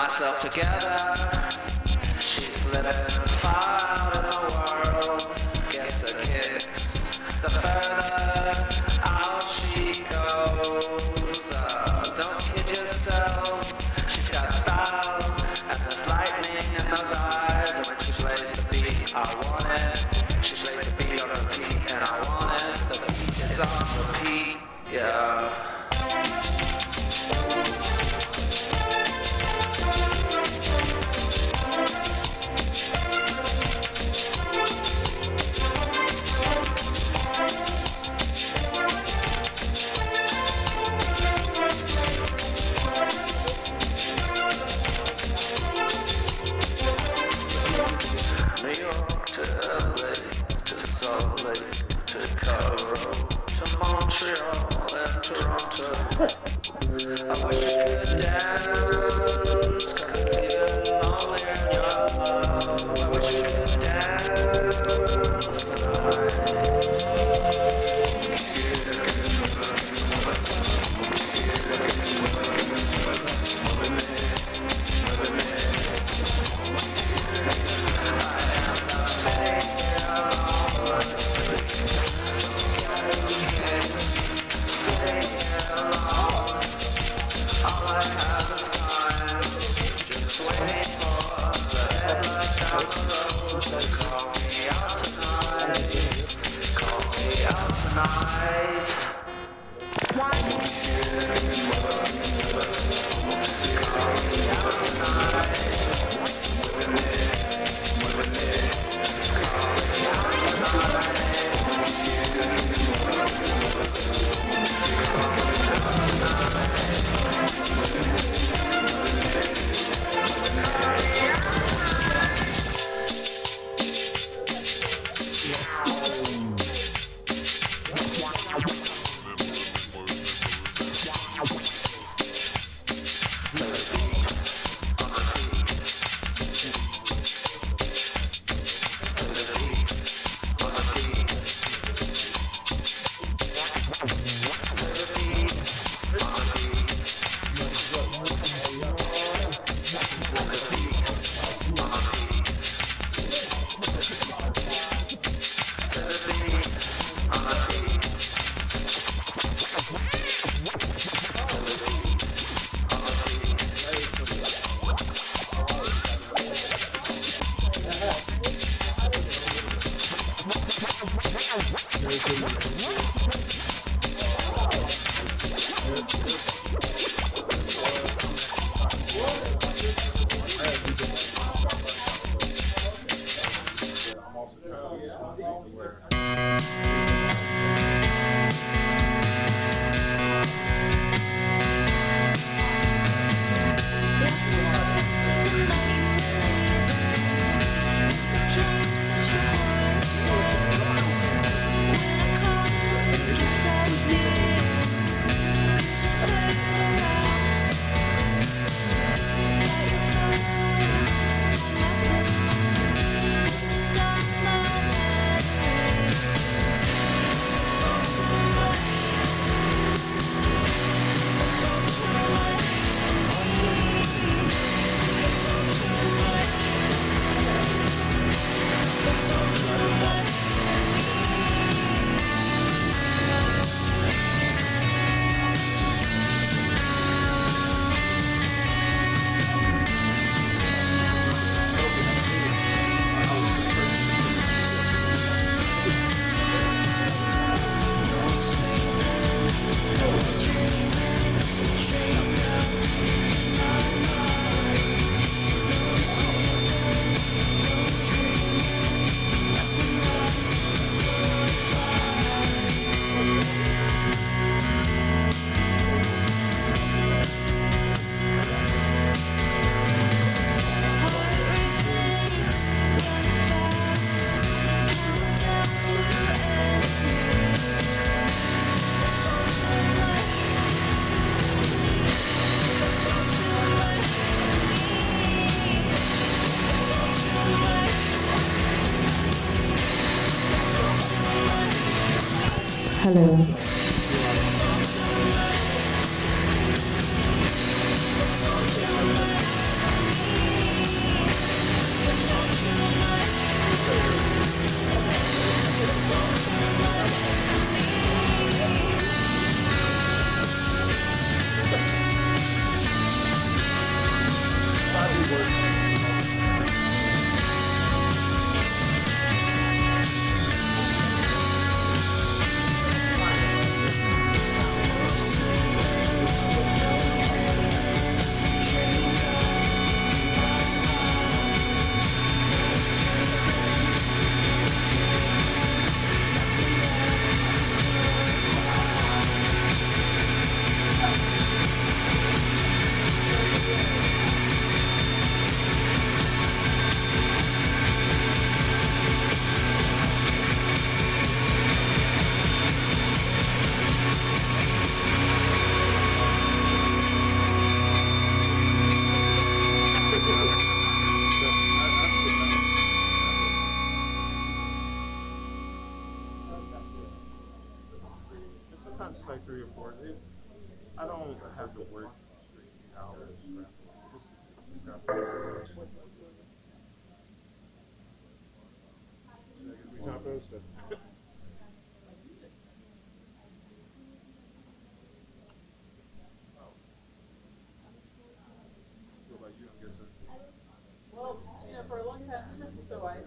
myself together. She's living far out in the world, gets her kicks the further out she goes. Don't kid yourself, she's got style, and there's lightning in those eyes. And when she plays the beat, I want it. She plays the beat on repeat, and I want it. The beat is on repeat, yeah. I wish you could dance, 'cause it's even only in your love. I wish you could dance tonight. Hello. Sometimes it's like 3 or 4. I don't have to work hours. Just we top those. What about you? I'm guessing. Well, for a long time, so I.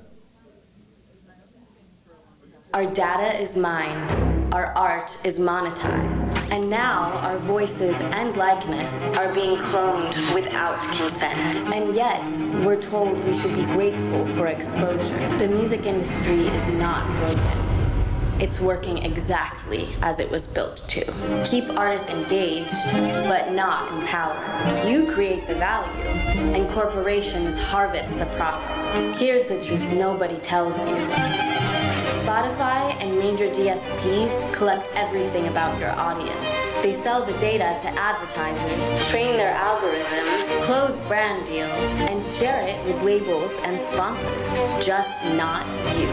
Our data is mined, our art is monetized, and now our voices and likeness are being cloned without consent. And yet, we're told we should be grateful for exposure. The music industry is not broken. It's working exactly as it was built to. Keep artists engaged, but not empowered. You create the value, and corporations harvest the profit. Here's the truth nobody tells you. Spotify and major DSPs collect everything about your audience. They sell the data to advertisers, train their algorithms, close brand deals, and share it with labels and sponsors. Just not you.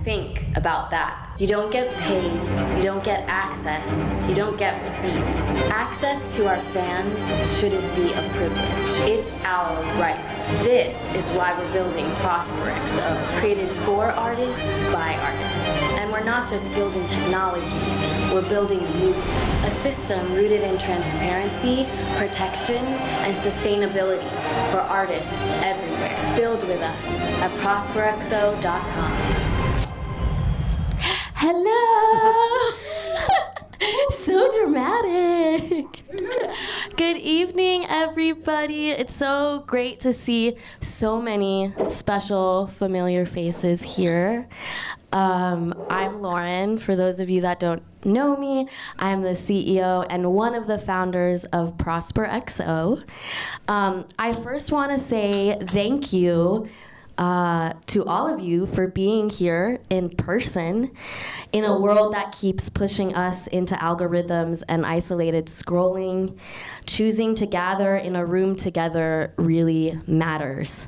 Think about that. You don't get paid, you don't get access, you don't get receipts. Access to our fans shouldn't be a privilege. It's our right. This is why we're building ProsperXO, created for artists, by artists. And we're not just building technology, we're building a movement. A system rooted in transparency, protection, and sustainability for artists everywhere. Build with us at prosperxo.com. Hello! So dramatic. Good evening, everybody. It's so great to see so many special, familiar faces here. I'm Lauren. For those of you that don't know me, I'm the CEO and one of the founders of ProsperXO. I first want to say thank you to all of you for being here in person in a world that keeps pushing us into algorithms and isolated scrolling. Choosing to gather in a room together really matters.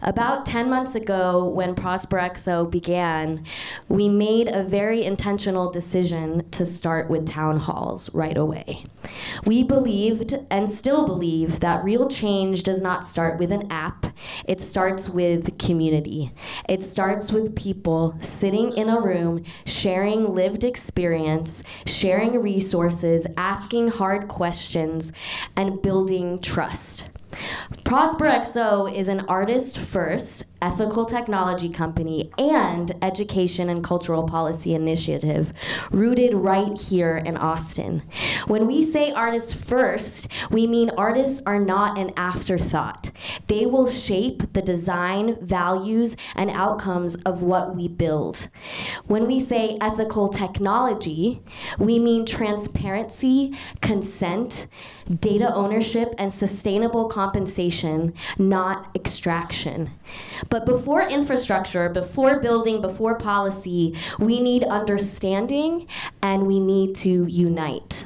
About 10 months ago, when ProsperXO began, we made a very intentional decision to start with town halls right away. We believed, and still believe, that real change does not start with an app. It starts with community. It starts with people sitting in a room, sharing lived experience, sharing resources, asking hard questions, and building trust. ProsperXO is an artist-first ethical technology company and education and cultural policy initiative rooted right here in Austin. When we say artists first, we mean artists are not an afterthought. They will shape the design, values, and outcomes of what we build. When we say ethical technology, we mean transparency, consent, data ownership, and sustainable compensation, not extraction. But before infrastructure, before building, before policy, we need understanding and we need to unite.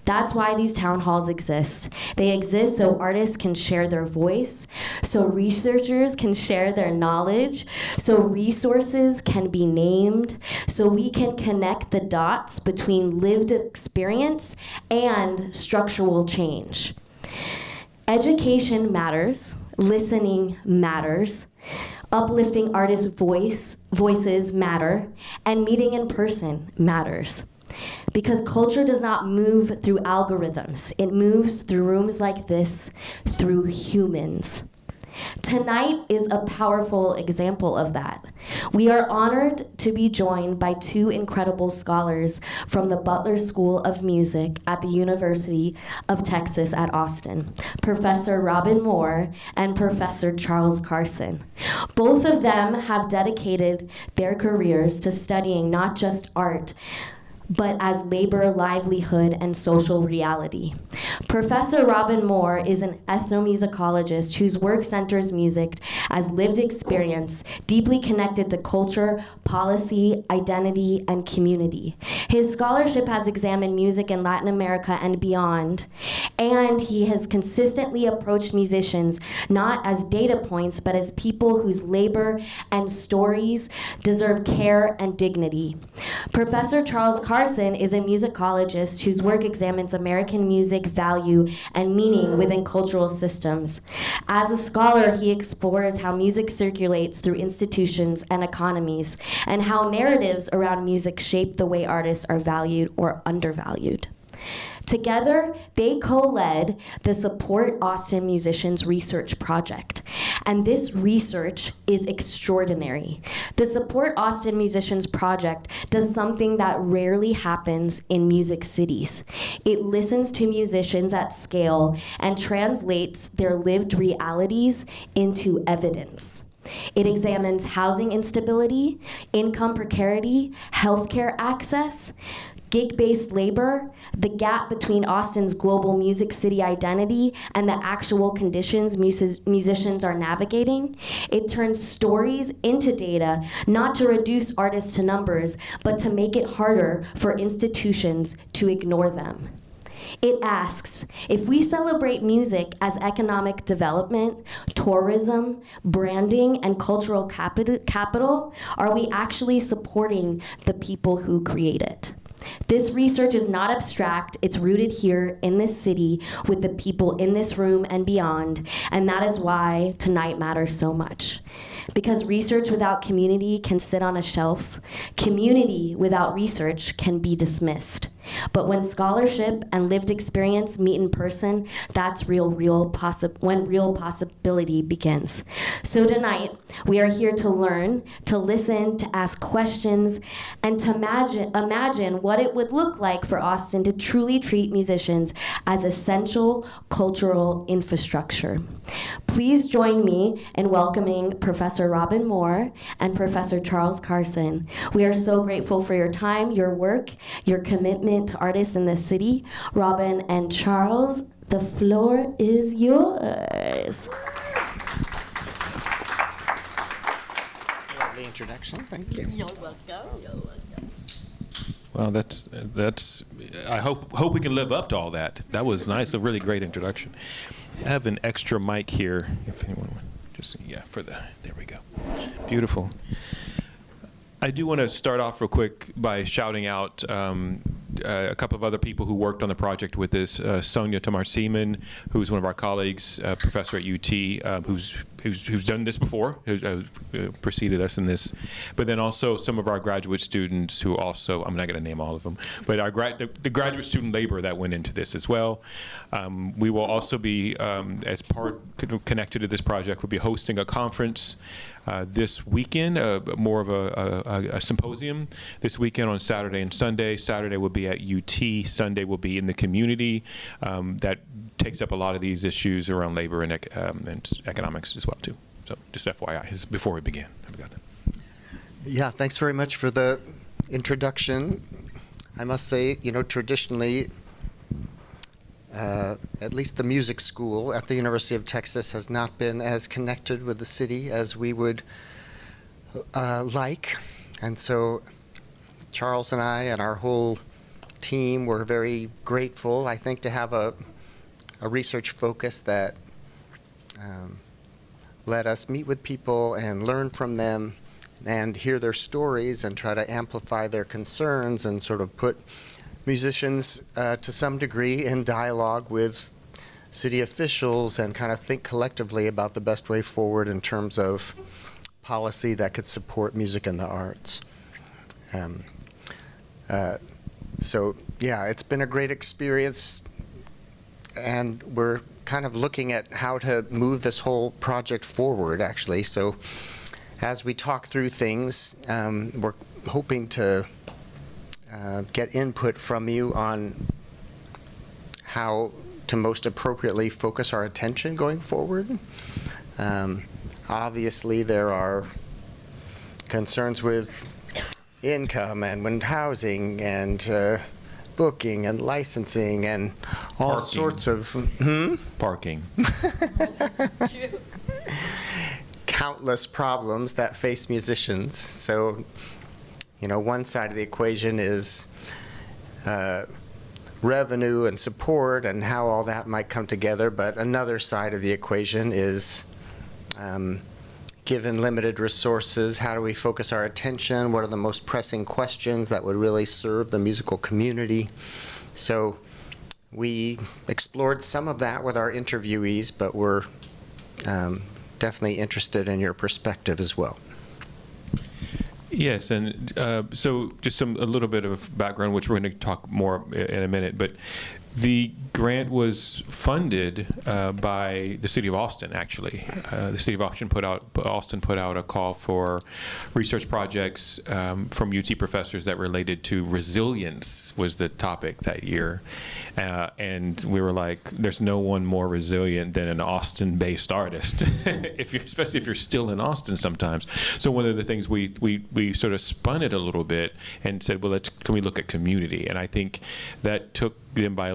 That's why these town halls exist. They exist so artists can share their voice, so researchers can share their knowledge, so resources can be named, so we can connect the dots between lived experience and structural change. Education matters, listening matters, uplifting artists' voices matter, and meeting in person matters. Because culture does not move through algorithms. It moves through rooms like this, through humans. Tonight is a powerful example of that. We are honored to be joined by two incredible scholars from the Butler School of Music at the University of Texas at Austin, Professor Robin Moore and Professor Charles Carson. Both of them have dedicated their careers to studying not just art, but as labor, livelihood, and social reality. Professor Robin Moore is an ethnomusicologist whose work centers music as lived experience, deeply connected to culture, policy, identity, and community. His scholarship has examined music in Latin America and beyond, and he has consistently approached musicians not as data points, but as people whose labor and stories deserve care and dignity. Professor Charles Carson is a musicologist whose work examines American music value and meaning within cultural systems. As a scholar, he explores how music circulates through institutions and economies, and how narratives around music shape the way artists are valued or undervalued. Together, they co-led the Support Austin Musicians Research Project, and this research is extraordinary. The Support Austin Musicians Project does something that rarely happens in music cities. It listens to musicians at scale and translates their lived realities into evidence. It examines housing instability, income precarity, healthcare access, gig-based labor, the gap between Austin's global music city identity and the actual conditions musicians are navigating. It turns stories into data, not to reduce artists to numbers, but to make it harder for institutions to ignore them. It asks, if we celebrate music as economic development, tourism, branding, and cultural capital, are we actually supporting the people who create it? This research is not abstract, it's rooted here in this city with the people in this room and beyond, and that is why tonight matters so much. Because research without community can sit on a shelf, community without research can be dismissed. But when scholarship and lived experience meet in person, that's when real possibility begins. So tonight, we are here to learn, to listen, to ask questions, and to imagine what it would look like for Austin to truly treat musicians as essential cultural infrastructure. Please join me in welcoming Professor Robin Moore and Professor Charles Carson. We are so grateful for your time, your work, your commitment to artists in this city. Robin and Charles, the floor is yours. Lovely introduction, thank you. You're welcome. You're welcome. Well, that's. I hope we can live up to all that. That was nice. A really great introduction. I have an extra mic here, if anyone would just there we go. Beautiful. I do want to start off real quick by shouting out a couple of other people who worked on the project with this. Sonia Tamar-Seaman, who's one of our colleagues, professor at UT, who's done this before, who preceded us in this. But then also some of our graduate students who also, I'm not going to name all of them, but the graduate student labor that went into this as well. We will also be, as part connected to this project, we'll be hosting a conference this weekend, more of a symposium this weekend on Saturday and Sunday. Saturday will be at UT, Sunday will be in the community. That takes up a lot of these issues around labor and economics as well too. So just FYI, before we begin. Yeah, thanks very much for the introduction. I must say, traditionally, at least the music school at the University of Texas has not been as connected with the city as we would like. And so Charles and I and our whole team. We're very grateful, I think, to have a research focus that let us meet with people and learn from them and hear their stories and try to amplify their concerns and sort of put musicians to some degree in dialogue with city officials and kind of think collectively about the best way forward in terms of policy that could support music and the arts. So yeah, it's been a great experience, and we're kind of looking at how to move this whole project forward, actually. So as we talk through things, we're hoping to get input from you on how to most appropriately focus our attention going forward. Obviously, there are concerns with income and with housing and booking and licensing and all Parking. sorts of Parking. countless problems that face musicians. So, you know, one side of the equation is revenue and support and how all that might come together, but another side of the equation is given limited resources, how do we focus our attention? What are the most pressing questions that would really serve the musical community? So we explored some of that with our interviewees, but we're definitely interested in your perspective as well. Yes, and so just a little bit of background, which we're going to talk more in a minute, but the grant was funded by the City of Austin, actually. The City of Austin put out a call for research projects from UT professors that related to resilience was the topic that year. And we were like, there's no one more resilient than an Austin-based artist, especially if you're still in Austin sometimes. So one of the things we sort of spun it a little bit and said, well, can we look at community? And I think that took them by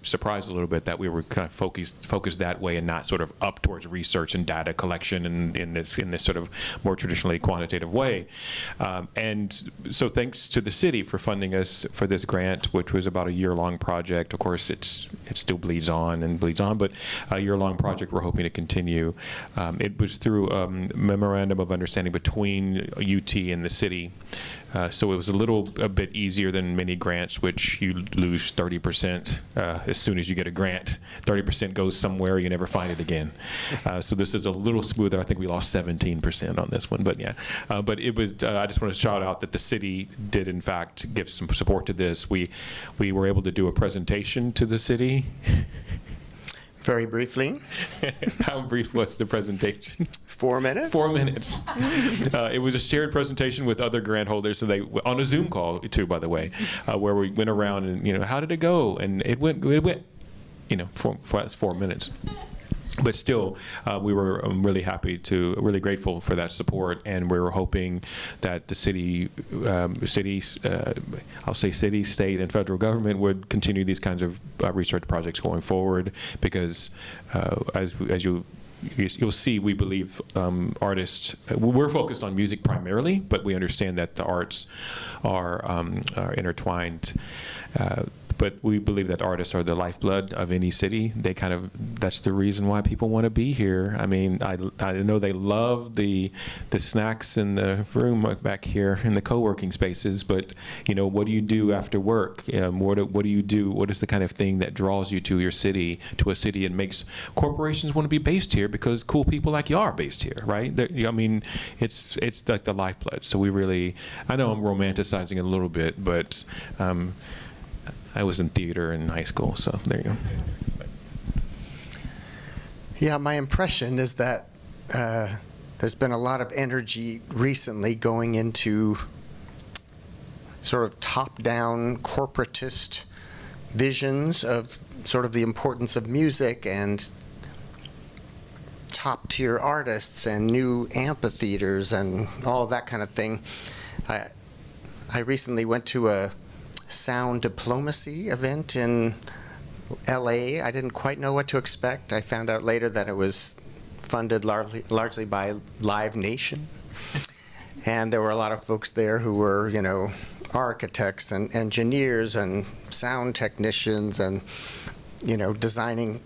surprise a little bit that we were kind of focused that way and not sort of up towards research and data collection and in this sort of more traditionally quantitative way. And so thanks to the city for funding us for this grant, which was about a year-long project. Of course, it still bleeds on, but a year-long project we're hoping to continue. It was through a memorandum of understanding between UT and the city. So it was a bit easier than many grants, which you lose 30% as soon as you get a grant. 30% goes somewhere, you never find it again. So this is a little smoother. I think we lost 17% on this one, but yeah. But it was. I just want to shout out that the city did, in fact, give some support to this. We were able to do a presentation to the city. Very briefly. How brief was the presentation? 4 minutes? 4 minutes. It was a shared presentation with other grant holders, so they on a Zoom call too, by the way, where we went around and how did it go? And it went 4 minutes. But still, we were really really grateful for that support, and we were hoping that the city, state, and federal government would continue these kinds of research projects going forward, because as you'll see, we believe artists, we're focused on music primarily, but we understand that the arts are intertwined. But we believe that artists are the lifeblood of any city. That's the reason why people want to be here. I mean, I know they love the snacks in the room back here in the co-working spaces, but what do you do after work? What do you do? What is the kind of thing that draws you to a city and makes corporations want to be based here because cool people like you are based here, right? I mean, it's like the lifeblood. So I know I'm romanticizing it a little bit, but I was in theater in high school, so there you go. Yeah, my impression is that there's been a lot of energy recently going into sort of top-down corporatist visions of sort of the importance of music and top-tier artists and new amphitheaters and all of that kind of thing. I recently went to a sound diplomacy event in LA. I didn't quite know what to expect. I found out later that it was funded largely by Live Nation. And there were a lot of folks there who were, architects and engineers and sound technicians and, designing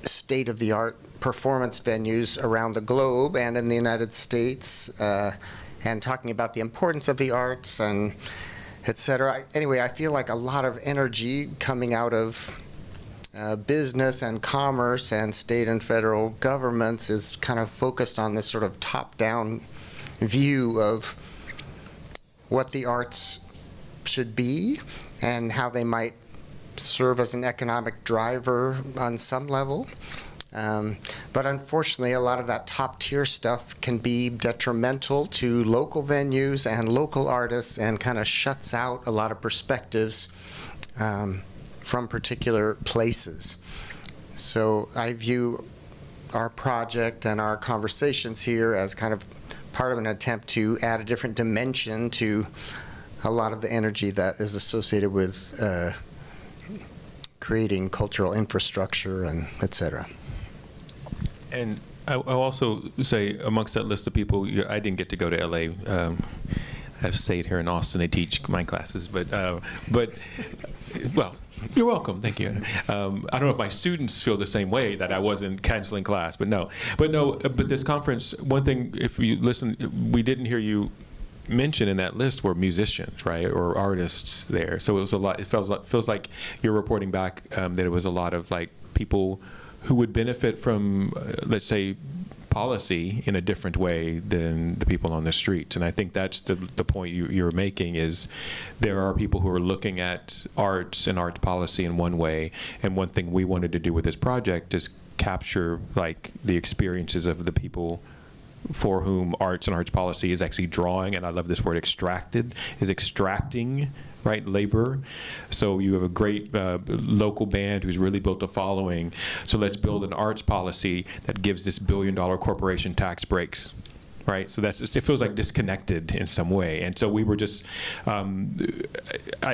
state-of-the-art performance venues around the globe and in the United States, and talking about the importance of the arts and et cetera. Anyway, I feel like a lot of energy coming out of business and commerce and state and federal governments is kind of focused on this sort of top-down view of what the arts should be and how they might serve as an economic driver on some level. But unfortunately, a lot of that top-tier stuff can be detrimental to local venues and local artists and kind of shuts out a lot of perspectives from particular places. So I view our project and our conversations here as kind of part of an attempt to add a different dimension to a lot of the energy that is associated with creating cultural infrastructure and et cetera. And I'll also say, amongst that list of people, I didn't get to go to LA. I've stayed here in Austin. I teach my classes, but well, you're welcome. Thank you. I don't know if my students feel the same way, that I wasn't canceling class, but this conference, one thing, if you listen, we didn't hear you mention in that list were musicians, right, or artists there. So it was a lot. It feels like you're reporting back that it was a lot of like people who would benefit from, let's say, policy in a different way than the people on the streets. And I think that's the point you're making, is there are people who are looking at arts and arts policy in one way. And one thing we wanted to do with this project is capture like the experiences of the people for whom arts and arts policy is actually drawing, and I love this word, extracting, right, labor. So you have a great local band who's really built a following. So let's build an arts policy that gives this billion-dollar corporation tax breaks. Right, so it feels like disconnected in some way, and so we were just. I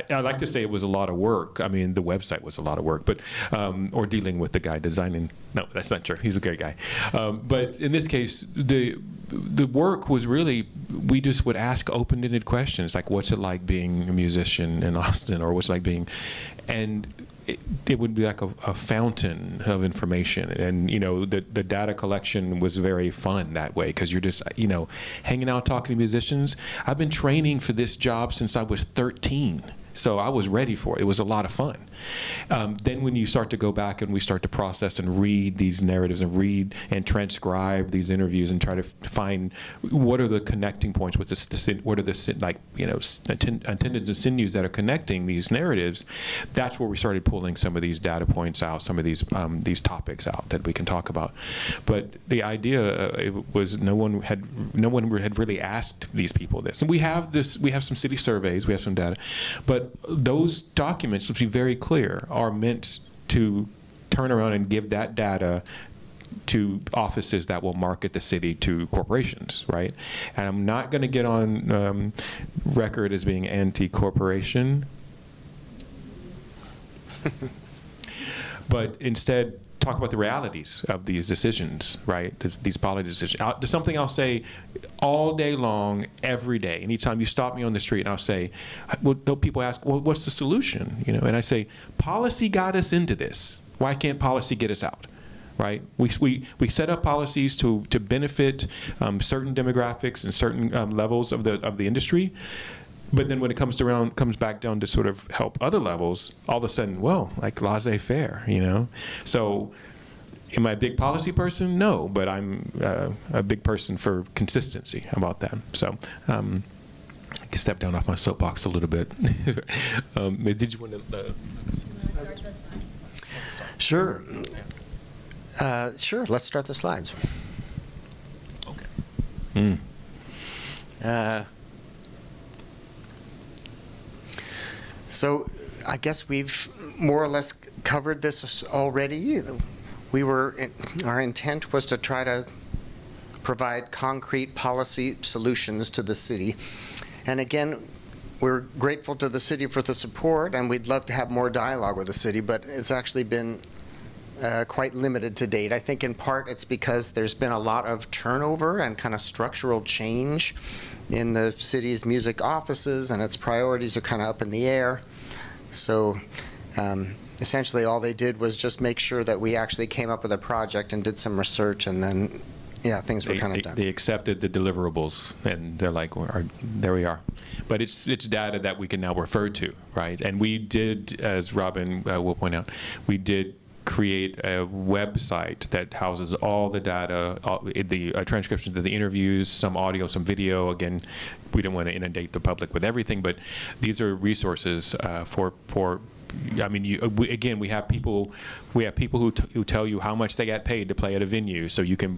like to say it was a lot of work. I mean, the website was a lot of work, but or dealing with the guy designing. No, that's not true. He's a great guy, but in this case, the work was really, we just would ask open-ended questions like, "What's it like being a musician in Austin?" or "What's it like being," and it would be like a fountain of information. And the data collection was very fun that way, because you're just hanging out talking to musicians. I've been training for this job since I was 13. So I was ready for it. It was a lot of fun. Then when you start to go back and we start to process and read these narratives and read and transcribe these interviews and try to find what are the connecting points with what are the attendants and sinews that are connecting these narratives, that's where we started pulling some of these data points out, some of these topics out that we can talk about. But the idea was no one had really asked these people this. And we have some city surveys, we have some data, but those documents, let's be very clear, are meant to turn around and give that data to offices that will market the city to corporations, right? And I'm not going to get on record as being anti-corporation, but instead talk about the realities of these decisions, right? These policy decisions. There's something I'll say all day long, every day. Anytime you stop me on the street and I'll say, well, people ask, well, what's the solution? And I say, policy got us into this. Why can't policy get us out? Right? We set up policies to benefit certain demographics and certain levels of the industry. But then when it comes back down to sort of help other levels, all of a sudden, well, like laissez-faire, So, am I a big policy person? No, but I'm a big person for consistency about that. So, I can step down off my soapbox a little bit. Did you want to? Start this slide? Sure. Sure. Let's start the slides. Okay. So I guess we've more or less covered this already. Our intent was to try to provide concrete policy solutions to the city. And again, we're grateful to the city for the support, and we'd love to have more dialogue with the city, but it's actually been quite limited to date. I think in part it's because there's been a lot of turnover and kind of structural change in the city's music offices, and its priorities are kind of up in the air. So essentially all they did was just make sure that we actually came up with a project and did some research, and then, yeah, things were kind of done. They accepted the deliverables, and they're like, there we are. But it's data that we can now refer to, right? And we did, as Robin will point out, we did create a website that houses all the data, the transcriptions of the interviews, some audio, some video. Again, we didn't want to inundate the public with everything, but these are resources for. I mean, we have people who tell you how much they got paid to play at a venue, so you can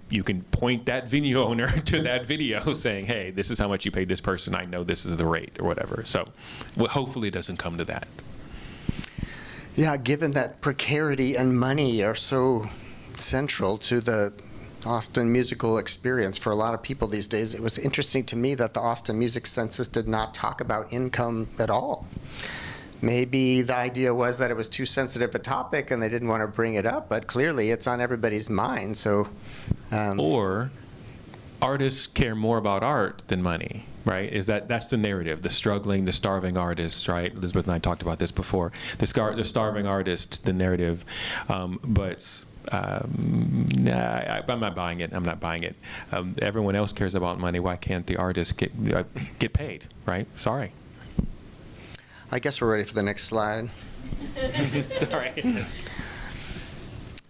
point that venue owner to that video saying, hey, this is how much you paid this person, I know this is the rate, or whatever. So hopefully it doesn't come to that. Yeah, given that precarity and money are so central to the Austin musical experience for a lot of people these days, it was interesting to me that the Austin Music Census did not talk about income at all. Maybe the idea was that it was too sensitive a topic and they didn't want to bring it up, but clearly it's on everybody's mind. So, or artists care more about art than money, right? That's the narrative, the struggling, the starving artist, right? Elizabeth and I talked about this before. The starving artist, the narrative, but nah, I'm not buying it. I'm not buying it. Everyone else cares about money. Why can't the artist get paid, right? Sorry. I guess we're ready for the next slide. Sorry.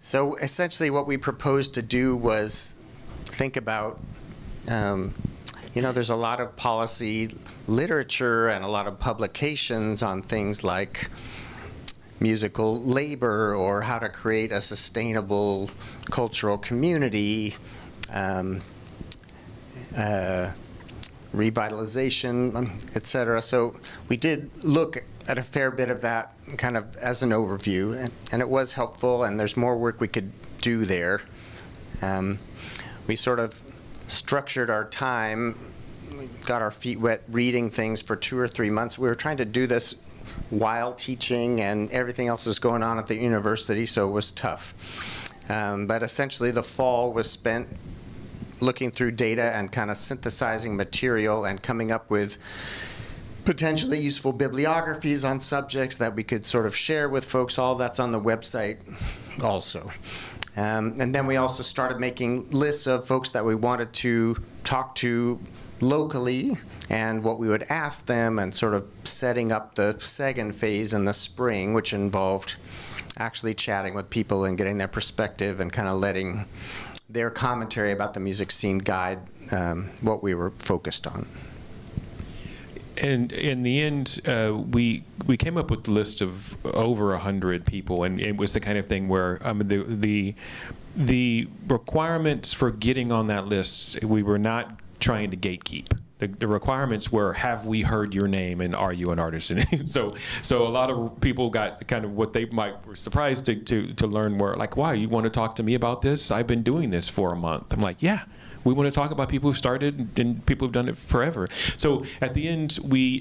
So essentially what we proposed to do was think about, there's a lot of policy literature and a lot of publications on things like musical labor or how to create a sustainable cultural community, revitalization, et cetera. So we did look at a fair bit of that kind of as an overview, and it was helpful, and there's more work we could do there. We sort of structured our time, we got our feet wet reading things for 2 or 3 months. We were trying to do this while teaching, and everything else was going on at the university, so it was tough. But essentially the fall was spent looking through data and kind of synthesizing material and coming up with potentially useful bibliographies on subjects that we could sort of share with folks. All that's on the website also. And then we also started making lists of folks that we wanted to talk to locally and what we would ask them, and sort of setting up the second phase in the spring, which involved actually chatting with people and getting their perspective and kind of letting their commentary about the music scene guide what we were focused on. And in the end, we came up with a list of over 100 people, and it was the kind of thing where the requirements for getting on that list, we were not trying to gatekeep. The requirements were, have we heard your name, and are you an artist? And so a lot of people got kind of what they were surprised to learn were like, wow, you want to talk to me about this? I've been doing this for a month. I'm like, yeah. We want to talk about people who started and people who've done it forever. So at the end, we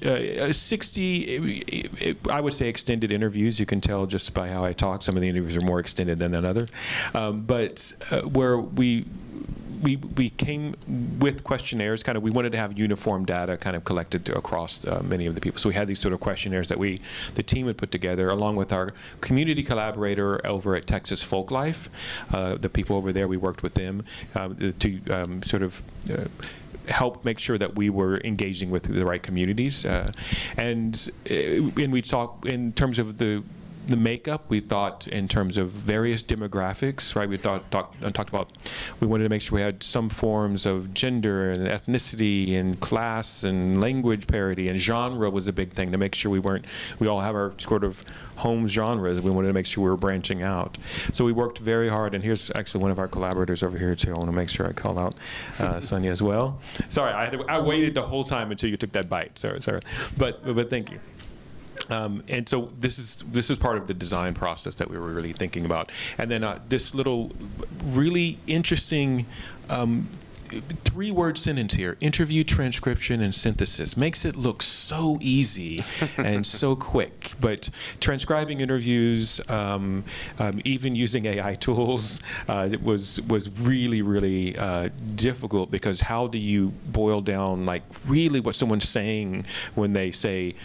60, I would say, extended interviews. You can tell just by how I talk. Some of the interviews are more extended than another. But where we came with questionnaires, kind of, we wanted to have uniform data kind of collected across many of the people. So we had these sort of questionnaires that the team had put together, along with our community collaborator over at Texas Folklife. The people over there, we worked with them to sort of help make sure that we were engaging with the right communities. And we talked in terms of the makeup. We thought in terms of various demographics, right? We talked about, we wanted to make sure we had some forms of gender and ethnicity and class and language parity, and genre was a big thing, to make sure we all have our sort of home genres. We wanted to make sure we were branching out. So we worked very hard, and here's actually one of our collaborators over here too. I want to make sure I call out Sonia as well. Sorry, I waited the whole time until you took that bite. Sorry. But thank you. And so this is part of the design process that we were really thinking about. And then this little really interesting three-word sentence here: interview, transcription, and synthesis. Makes it look so easy and so quick. But transcribing interviews, even using AI tools, it was really, really difficult, because how do you boil down like really what someone's saying when they say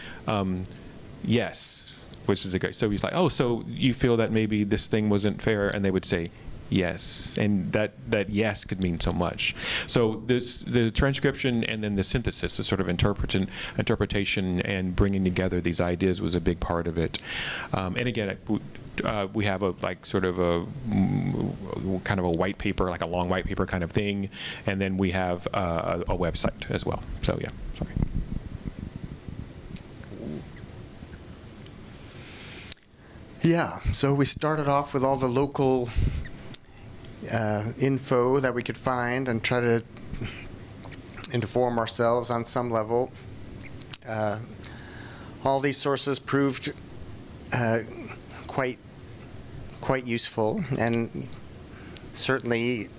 yes, which is a great. So he's like, oh, so you feel that maybe this thing wasn't fair, and they would say yes, and that yes could mean so much. So the transcription and then the synthesis, the sort of interpretation and bringing together these ideas was a big part of it. And again, we have a like sort of a kind of a white paper, like a long white paper kind of thing, and then we have a website as well. So yeah, sorry. Yeah, so we started off with all the local info that we could find and try to inform ourselves on some level. All these sources proved quite useful, and certainly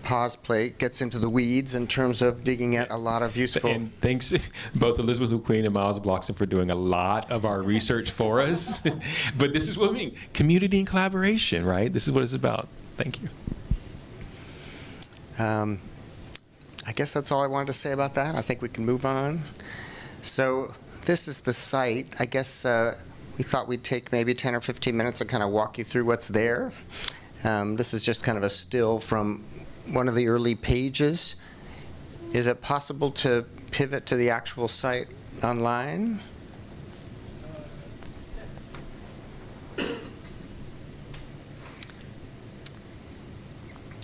pause play gets into the weeds in terms of digging at a lot of useful. And thanks both Elizabeth McQueen and Miles Bloxon for doing a lot of our research for us. But this is what I mean, community and collaboration, right? This is what it's about. Thank you. I guess that's all I wanted to say about that. I think we can move on. So this is the site. I guess we thought we'd take maybe 10 or 15 minutes and kind of walk you through what's there. This is just kind of a still from one of the early pages. Is it possible to pivot to the actual site online?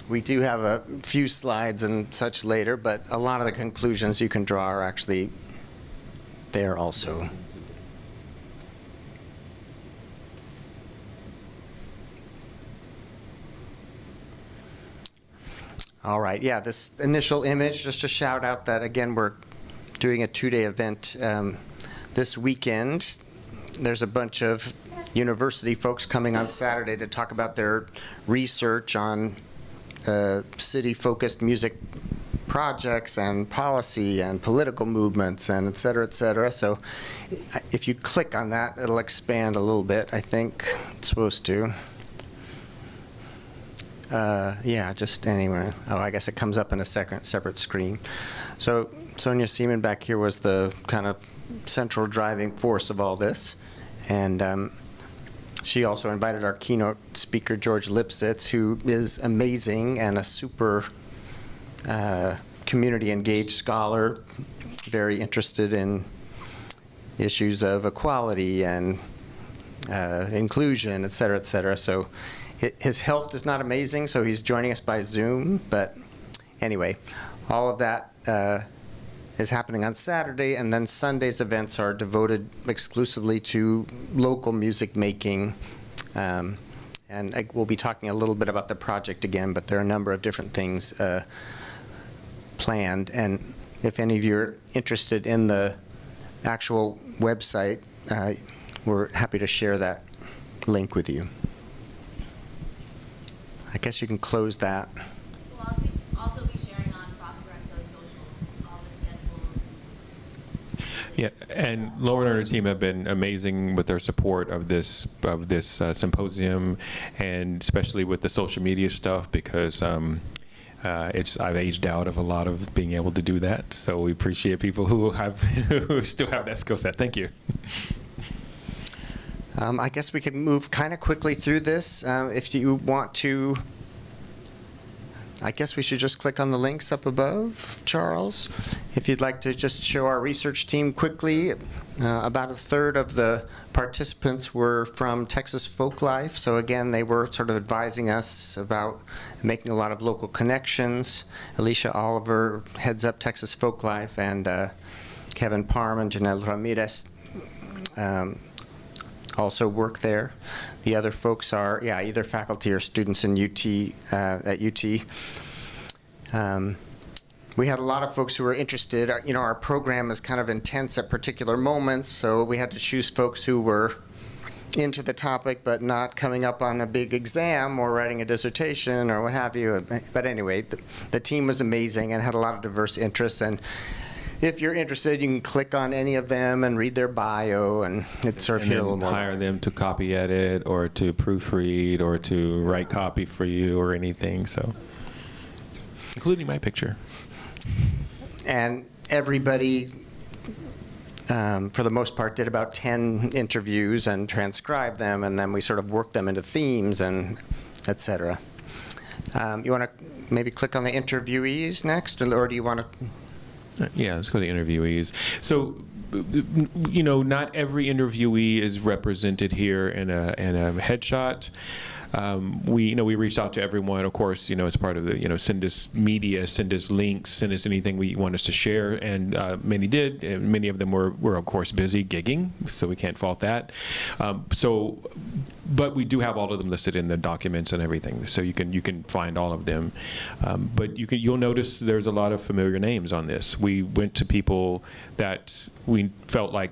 We do have a few slides and such later, but a lot of the conclusions you can draw are actually there also. All right, yeah, this initial image, just to shout out that, again, we're doing a two-day event this weekend. There's a bunch of university folks coming on Saturday to talk about their research on city-focused music projects and policy and political movements and et cetera, et cetera. So if you click on that, it'll expand a little bit, I think it's supposed to. Yeah, just anywhere. Oh, I guess it comes up in a separate screen. So Sonia Seaman back here was the kind of central driving force of all this. And she also invited our keynote speaker, George Lipsitz, who is amazing and a super community-engaged scholar, very interested in issues of equality and inclusion, et cetera, et cetera. So his health is not amazing, so he's joining us by Zoom. But anyway, all of that is happening on Saturday, and then Sunday's events are devoted exclusively to local music making. And we'll be talking a little bit about the project again, but there are a number of different things planned. And if any of you are interested in the actual website, we're happy to share that link with you. I guess you can close that. We'll also be sharing on Prosperenzo's socials, all the schedules. Yeah, and Lauren and her team have been amazing with their support of this symposium, and especially with the social media stuff, because I've aged out of a lot of being able to do that. So we appreciate people who still have that skill set. Thank you. I guess we can move kind of quickly through this. If you want to, I guess we should just click on the links up above, Charles. If you'd like to just show our research team quickly, about a third of the participants were from Texas Folklife. So again, they were sort of advising us about making a lot of local connections. Alicia Oliver heads up Texas Folklife, and Kevin Parm and Janelle Ramirez also work there. The other folks are, yeah, either faculty or students in at UT. We had a lot of folks who were interested. Our program is kind of intense at particular moments, so we had to choose folks who were into the topic, but not coming up on a big exam or writing a dissertation or what have you. But anyway, the team was amazing and had a lot of diverse interests. And if you're interested, you can click on any of them and read their bio and sort of hear a little more. Hire them to copy edit or to proofread or to write copy for you or anything. So, including my picture. And everybody, for the most part, did about 10 interviews and transcribed them, and then we sort of worked them into themes and et cetera. You want to maybe click on the interviewees next, or do you want to? Yeah, let's go to interviewees. So, not every interviewee is represented here in a headshot. We reached out to everyone, of course, as part of the, send us media, send us links, send us anything we want us to share, and many did, and many of them were of course busy gigging, so we can't fault that. But we do have all of them listed in the documents and everything, so you can find all of them. But you'll notice there's a lot of familiar names on this. We went to people that we felt like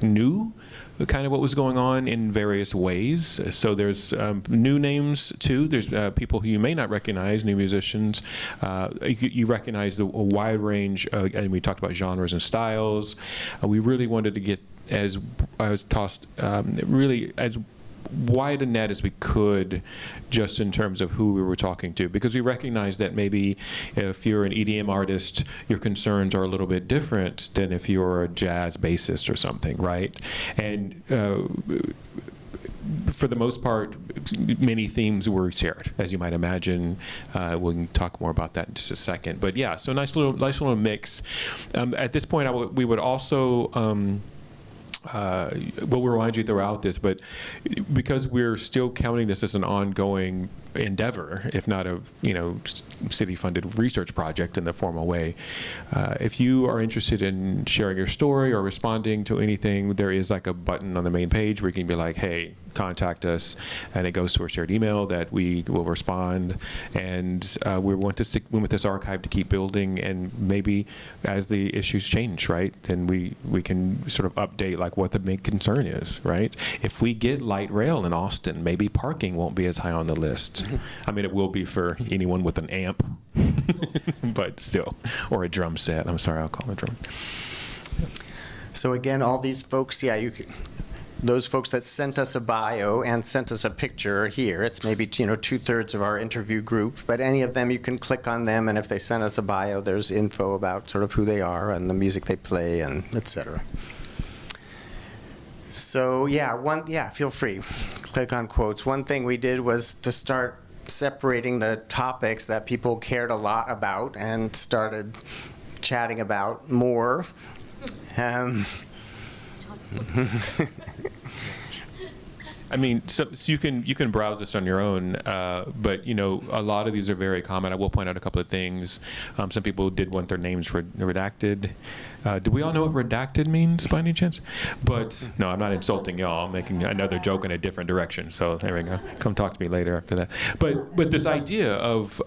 knew kind of what was going on in various ways. So there's new names too. There's people who you may not recognize, new musicians. You recognize a wide range, and we talked about genres and styles. We really wanted to get really as wide a net as we could, just in terms of who we were talking to, because we recognize that maybe if you're an EDM artist, your concerns are a little bit different than if you're a jazz bassist or something, right? And for the most part, many themes were shared, as you might imagine. We can talk more about that in just a second. But yeah, so nice little mix. At this point, we would also. We'll remind you throughout this, but because we're still counting this as an ongoing endeavor, if not a city-funded research project in the formal way, if you are interested in sharing your story or responding to anything, there is like a button on the main page where you can be like, hey, contact us, and it goes to a shared email that we will respond. And we want this archive to keep building, and maybe as the issues change, right, then we can sort of update like what the main concern is, right? If we get light rail in Austin, maybe parking won't be as high on the list. I mean, it will be for anyone with an amp, but still, or a drum set. I'm sorry, I'll call it a drum. So again, all these folks, those folks that sent us a bio and sent us a picture are here. It's maybe 2/3 of our interview group, but any of them, you can click on them, and if they send us a bio, there's info about sort of who they are and the music they play and etc. So feel free, click on quotes. One thing we did was to start separating the topics that people cared a lot about and started chatting about more. I mean, so you can browse this on your own, but a lot of these are very common. I will point out a couple of things. Some people did want their names redacted. Do we all know what redacted means by any chance? But no, I'm not insulting y'all. I'm making another joke in a different direction. So there we go. Come talk to me later after that. But this idea of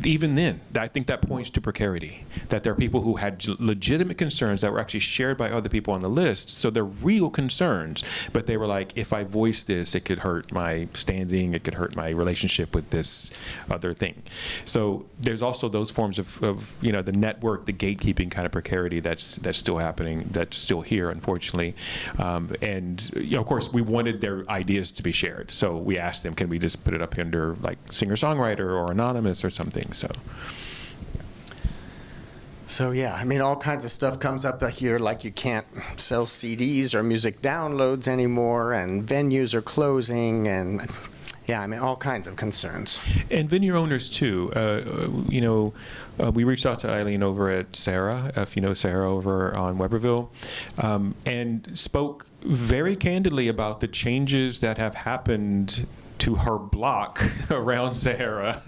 even then, I think that points to precarity. That there are people who had legitimate concerns that were actually shared by other people on the list. So they're real concerns, but they were like, if I voice this, it could hurt my standing. It could hurt my relationship with this other thing. So there's also those forms of the network, the gatekeeping kind of precarity that's still happening, that's still here, unfortunately. And of course, we wanted their ideas to be shared. So we asked them, can we just put it up under like singer-songwriter or anonymous or something? So yeah, I mean, all kinds of stuff comes up here, like you can't sell CDs or music downloads anymore, and venues are closing, and yeah, I mean, all kinds of concerns. And venue owners too. We reached out to Eileen over at Sarah, if you know Sarah over on Weberville, and spoke very candidly about the changes that have happened to her block around Sahara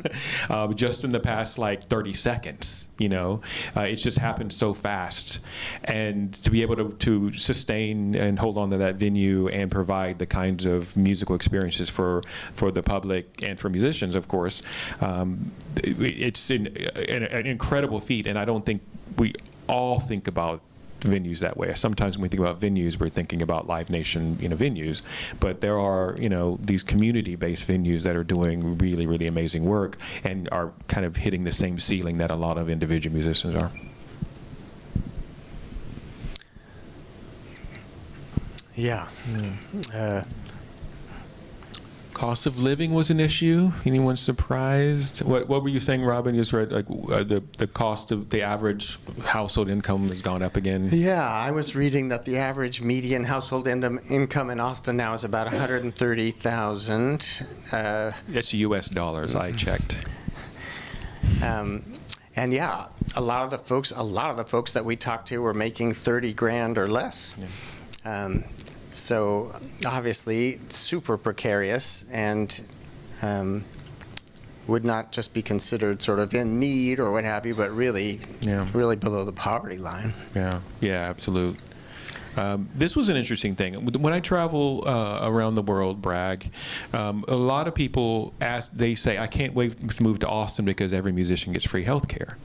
just in the past like 30 seconds. It's just happened so fast, and to be able to sustain and hold on to that venue and provide the kinds of musical experiences for the public and for musicians, of course, it's an incredible feat. And I don't think we all think about venues that way. Sometimes when we think about venues, we're thinking about Live Nation, venues, but there are, these community-based venues that are doing really, really amazing work and are kind of hitting the same ceiling that a lot of individual musicians are. Yeah. Cost of living was an issue. Anyone surprised? What were you saying, Robin? You just read the cost of the average household income has gone up again. Yeah, I was reading that the average median household income in Austin now is about $130,000. That's U.S. dollars. I checked. And yeah, a lot of the folks that we talked to were making 30 grand or less. Yeah. So obviously super precarious and would not just be considered sort of in need or what have you, but really below the poverty line. Yeah, absolutely. This was an interesting thing. When I travel around the world, brag, a lot of people they say, I can't wait to move to Austin because every musician gets free health care.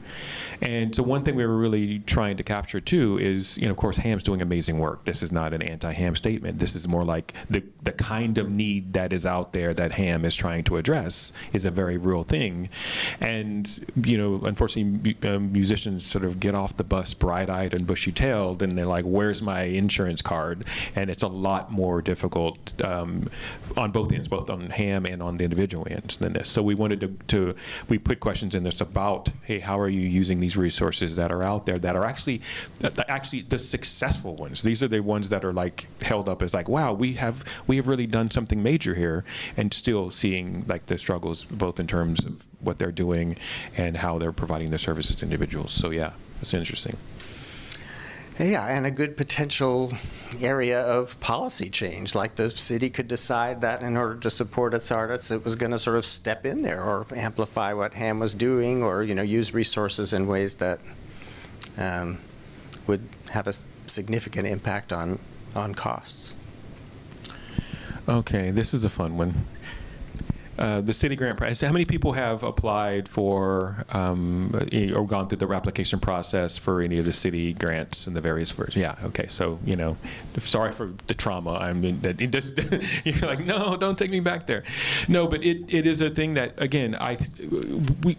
And so one thing we were really trying to capture too is, of course, HAM's doing amazing work. This is not an anti-HAM statement. This is more like the kind of need that is out there that HAM is trying to address is a very real thing. And, unfortunately, musicians sort of get off the bus bright-eyed and bushy-tailed, and they're like, where's my insurance card? And it's a lot more difficult on both ends, both on HAM and on the individual ends than this. So we wanted we put questions in this about, hey, how are you using these resources that are out there that are actually the successful ones? These are the ones that are like held up as like, wow, we have really done something major here, and still seeing like the struggles both in terms of what they're doing and how they're providing their services to individuals. So yeah, it's interesting. Yeah, and a good potential area of policy change. Like the city could decide that in order to support its artists, it was going to sort of step in there or amplify what HAM was doing, or use resources in ways that would have a significant impact on costs. Okay, this is a fun one. The city grant price. How many people have applied for or gone through the application process for any of the city grants and the various versions? Yeah. Okay. So sorry for the trauma. I mean, that it just you're like, no, don't take me back there. No, but it is a thing that again,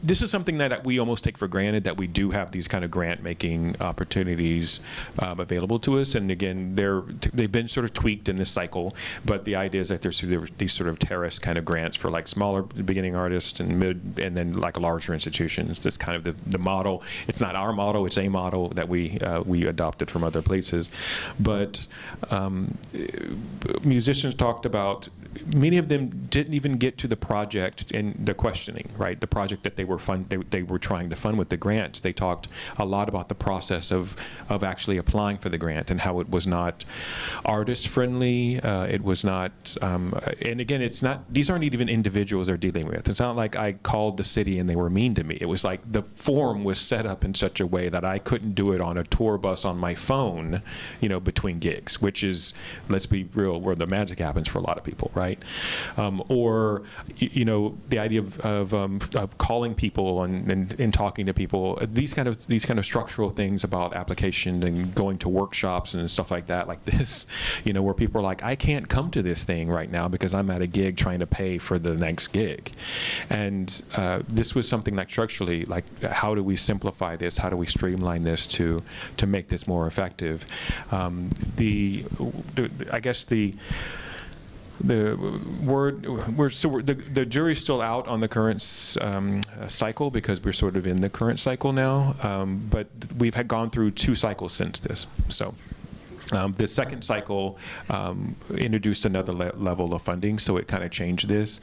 this is something that we almost take for granted, that we do have these kind of grant making opportunities available to us. And again, they've been sort of tweaked in this cycle, but the idea is that there's these sort of terrace kind of grants for like smaller beginning artists and mid, and then like larger institutions. That's kind of the model. It's not our model, it's a model that we adopted from other places. But musicians talked about, many of them didn't even get to the project and the questioning, right? The project that they were trying to fund with the grants. They talked a lot about the process of actually applying for the grant and how it was not artist friendly. It was not, and again, it's not, these aren't even individuals they're dealing with. It's not like I called the city and they were mean to me. It was like the form was set up in such a way that I couldn't do it on a tour bus on my phone, between gigs, which is, let's be real, where the magic happens for a lot of people, right? Or the idea of calling people and talking to people, these kind of structural things about application and going to workshops and stuff like that, like this, where people are like, I can't come to this thing right now because I'm at a gig trying to pay for the next gig. And this was something like structurally, like how do we simplify this? How do we streamline this to make this more effective? I guess the jury's still out on the current cycle, because we're sort of in the current cycle now, but we've had gone through 2 cycles since this. So the second cycle introduced another level of funding, so it kind of changed this.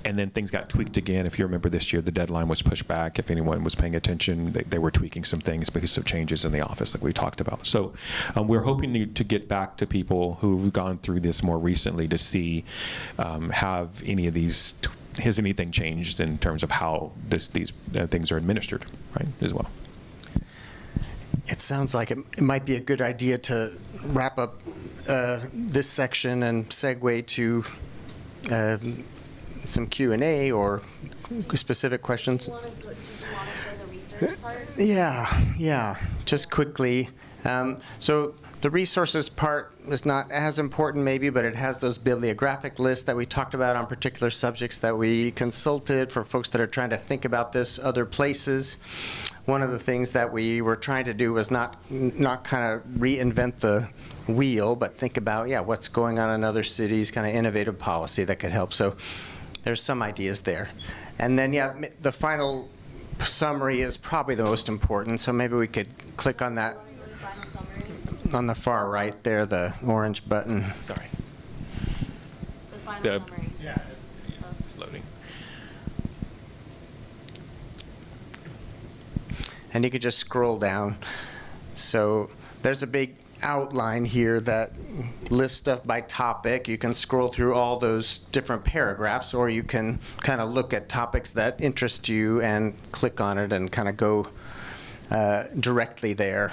And then things got tweaked again. If you remember this year, the deadline was pushed back. If anyone was paying attention, they were tweaking some things because of changes in the office like we talked about. So we're hoping to get back to people who've gone through this more recently to see have any of these, has anything changed in terms of how these things are administered, right, as well. It sounds like it might be a good idea to wrap up this section and segue to some Q&A or specific questions. Did you want to share the research part? Yeah. Just quickly, So the resources part is not as important maybe, but it has those bibliographic lists that we talked about on particular subjects that we consulted for folks that are trying to think about this other places. One of the things that we were trying to do was not kind of reinvent the wheel, but think about, what's going on in other cities, kind of innovative policy that could help. So there's some ideas there. And then, the final summary is probably the most important, so maybe we could click on that on the far right there, the orange button. Sorry. The final The- summary. Yeah, it's loading. And you could just scroll down. So there's a big outline here that lists stuff by topic. You can scroll through all those different paragraphs, or you can kind of look at topics that interest you and click on it and kind of go directly there.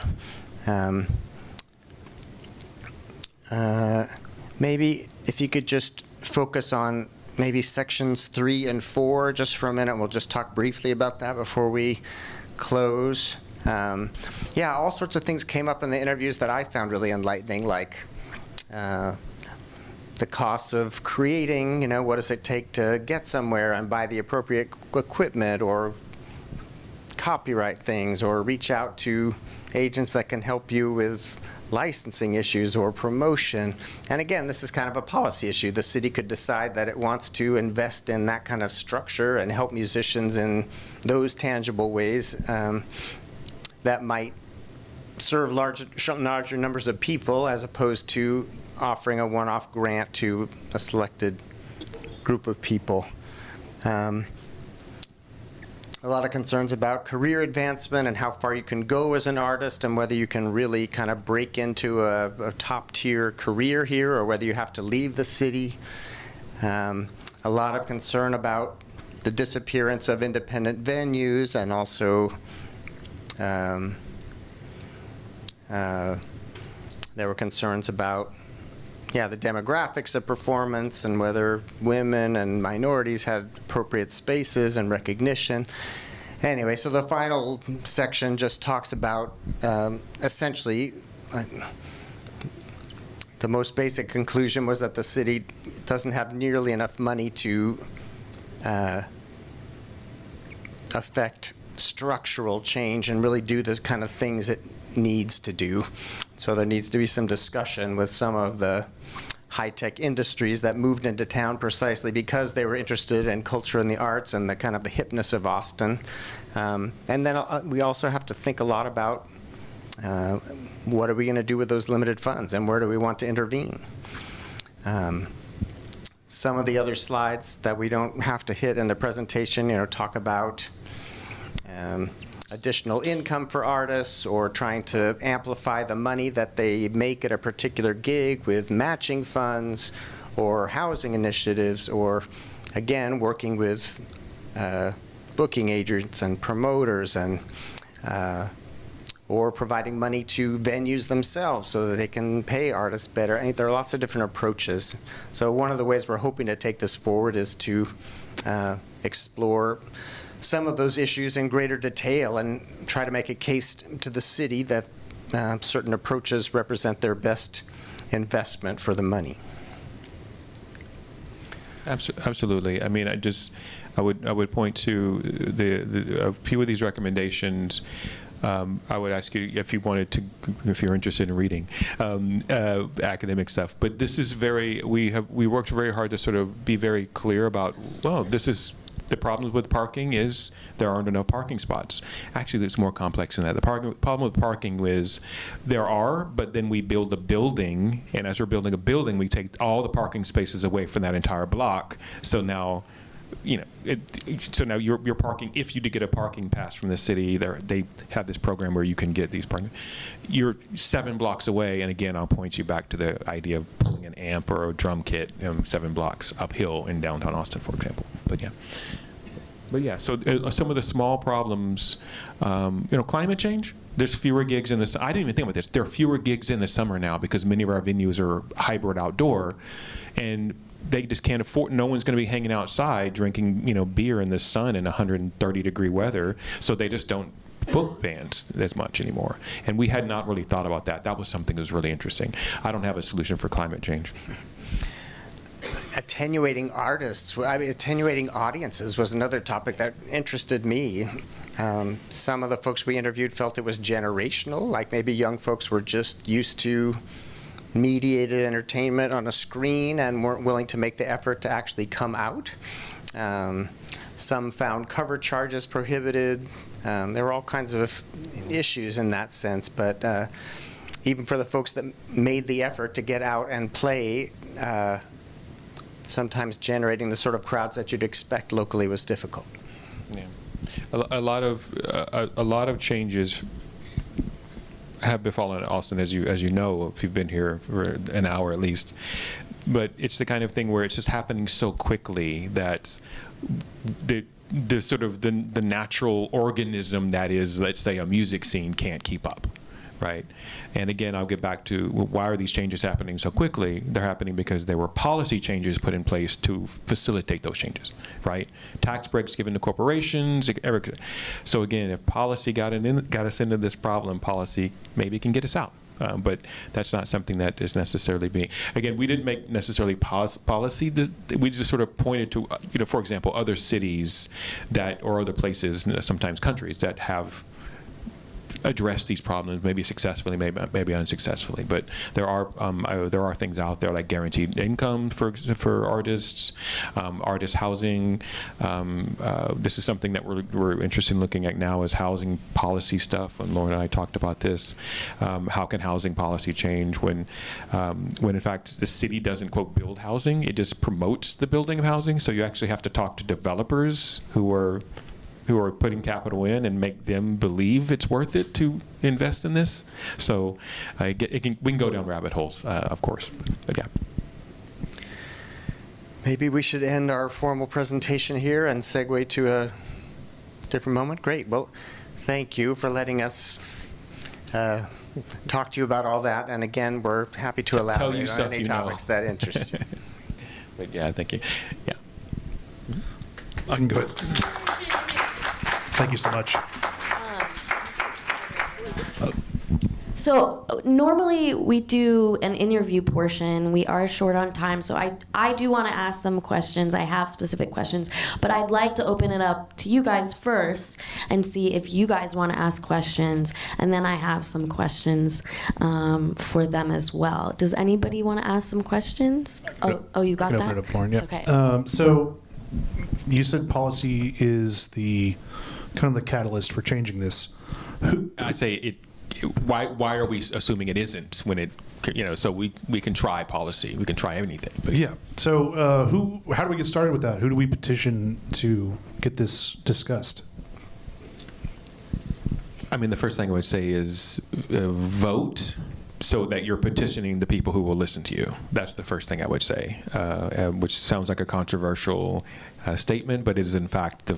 Maybe if you could just focus on maybe sections 3 and 4 just for a minute. We'll just talk briefly about that before we close. All sorts of things came up in the interviews that I found really enlightening, like the costs of creating, what does it take to get somewhere and buy the appropriate equipment, or copyright things, or reach out to agents that can help you with licensing issues or promotion. And again, this is kind of a policy issue. The city could decide that it wants to invest in that kind of structure and help musicians in those tangible ways that might serve larger numbers of people, as opposed to offering a one-off grant to a selected group of people. A lot of concerns about career advancement and how far you can go as an artist, and whether you can really kind of break into a top-tier career here, or whether you have to leave the city. A lot of concern about the disappearance of independent venues, and also there were concerns about the demographics of performance, and whether women and minorities had appropriate spaces and recognition. Anyway, so the final section just talks about essentially the most basic conclusion was that the city doesn't have nearly enough money to affect structural change and really do the kind of things it needs to do. So there needs to be some discussion with some of the high-tech industries that moved into town precisely because they were interested in culture and the arts and the kind of the hipness of Austin. And then we also have to think a lot about what are we going to do with those limited funds, and where do we want to intervene. Some of the other slides that we don't have to hit in the presentation, talk about additional income for artists, or trying to amplify the money that they make at a particular gig with matching funds, or housing initiatives, or again working with booking agents and promoters, and or providing money to venues themselves so that they can pay artists better. I mean, there are lots of different approaches. So one of the ways we're hoping to take this forward is to explore some of those issues in greater detail and try to make a case to the city that certain approaches represent their best investment for the money. Absolutely. I mean, I would point to a few of these recommendations. I would ask you if you're interested in reading academic stuff. But this is we worked very hard to sort of be very clear about, the problem with parking is there aren't enough parking spots. Actually, it's more complex than that. The problem with parking is there are, but then we build a building, and as we're building a building, we take all the parking spaces away from that entire block. So now, you're parking. If you do get a parking pass from the city, they have this program where you can get these parking. You're 7 blocks away, and again, I'll point you back to the idea of pulling an amp or a drum kit 7 blocks uphill in downtown Austin, for example. But yeah, so some of the small problems, climate change. There's fewer gigs in this. I didn't even think about this. There are fewer gigs in the summer now because many of our venues are hybrid outdoor, and they just can't afford. No one's going to be hanging outside drinking, beer in the sun in 130-degree weather. So they just don't book bans as much anymore. And we had not really thought about that. That was something that was really interesting. I don't have a solution for climate change. Attenuating artists, attenuating audiences was another topic that interested me. Some of the folks we interviewed felt it was generational, like maybe young folks were just used to mediated entertainment on a screen and weren't willing to make the effort to actually come out. Some found cover charges prohibited. There were all kinds of issues in that sense, but even for the folks that made the effort to get out and play, sometimes generating the sort of crowds that you'd expect locally was difficult. Yeah. A lot of changes have befallen Austin, as you know, if you've been here for an hour at least. But it's the kind of thing where it's just happening so quickly that the sort of the natural organism that is, let's say, a music scene can't keep up. Right? And again, I'll get back to why are these changes happening so quickly? They're happening because there were policy changes put in place to facilitate those changes, right? Tax breaks given to corporations. So again, if policy got us into this problem, policy maybe can get us out. But that's not something that is necessarily being, again, we didn't make necessarily policy, we just sort of pointed to, for example, other cities or other places, sometimes countries that have address these problems, maybe successfully, maybe unsuccessfully. But there are things out there like guaranteed income for artists, artist housing. This is something that we're interested in looking at now, is housing policy stuff. And Lauren and I talked about this. How can housing policy change when in fact the city doesn't, quote, build housing? It just promotes the building of housing. So you actually have to talk to developers who are putting capital in and make them believe it's worth it to invest in this. So we can go down rabbit holes, of course. But yeah. Maybe we should end our formal presentation here and segue to a different moment. Great. Well, thank you for letting us talk to you about all that. And again, we're happy to elaborate on any topics that interest you. But yeah, thank you. Yeah. I can go ahead. Thank you so much. So normally we do an interview portion. We are short on time, so I do want to ask some questions. I have specific questions, but I'd like to open it up to you guys first and see if you guys want to ask questions, and then I have some questions for them as well. Does anybody want to ask some questions? Oh, you got that? Open it up, Lauren, yeah. Okay. So you said policy is the kind of the catalyst for changing this. I'd say why are we assuming it isn't when it, so we can try policy, we can try anything. But yeah. So how do we get started with that? Who do we petition to get this discussed? I mean, the first thing I would say is vote so that you're petitioning the people who will listen to you. That's the first thing I would say, which sounds like a controversial statement, but it is in fact the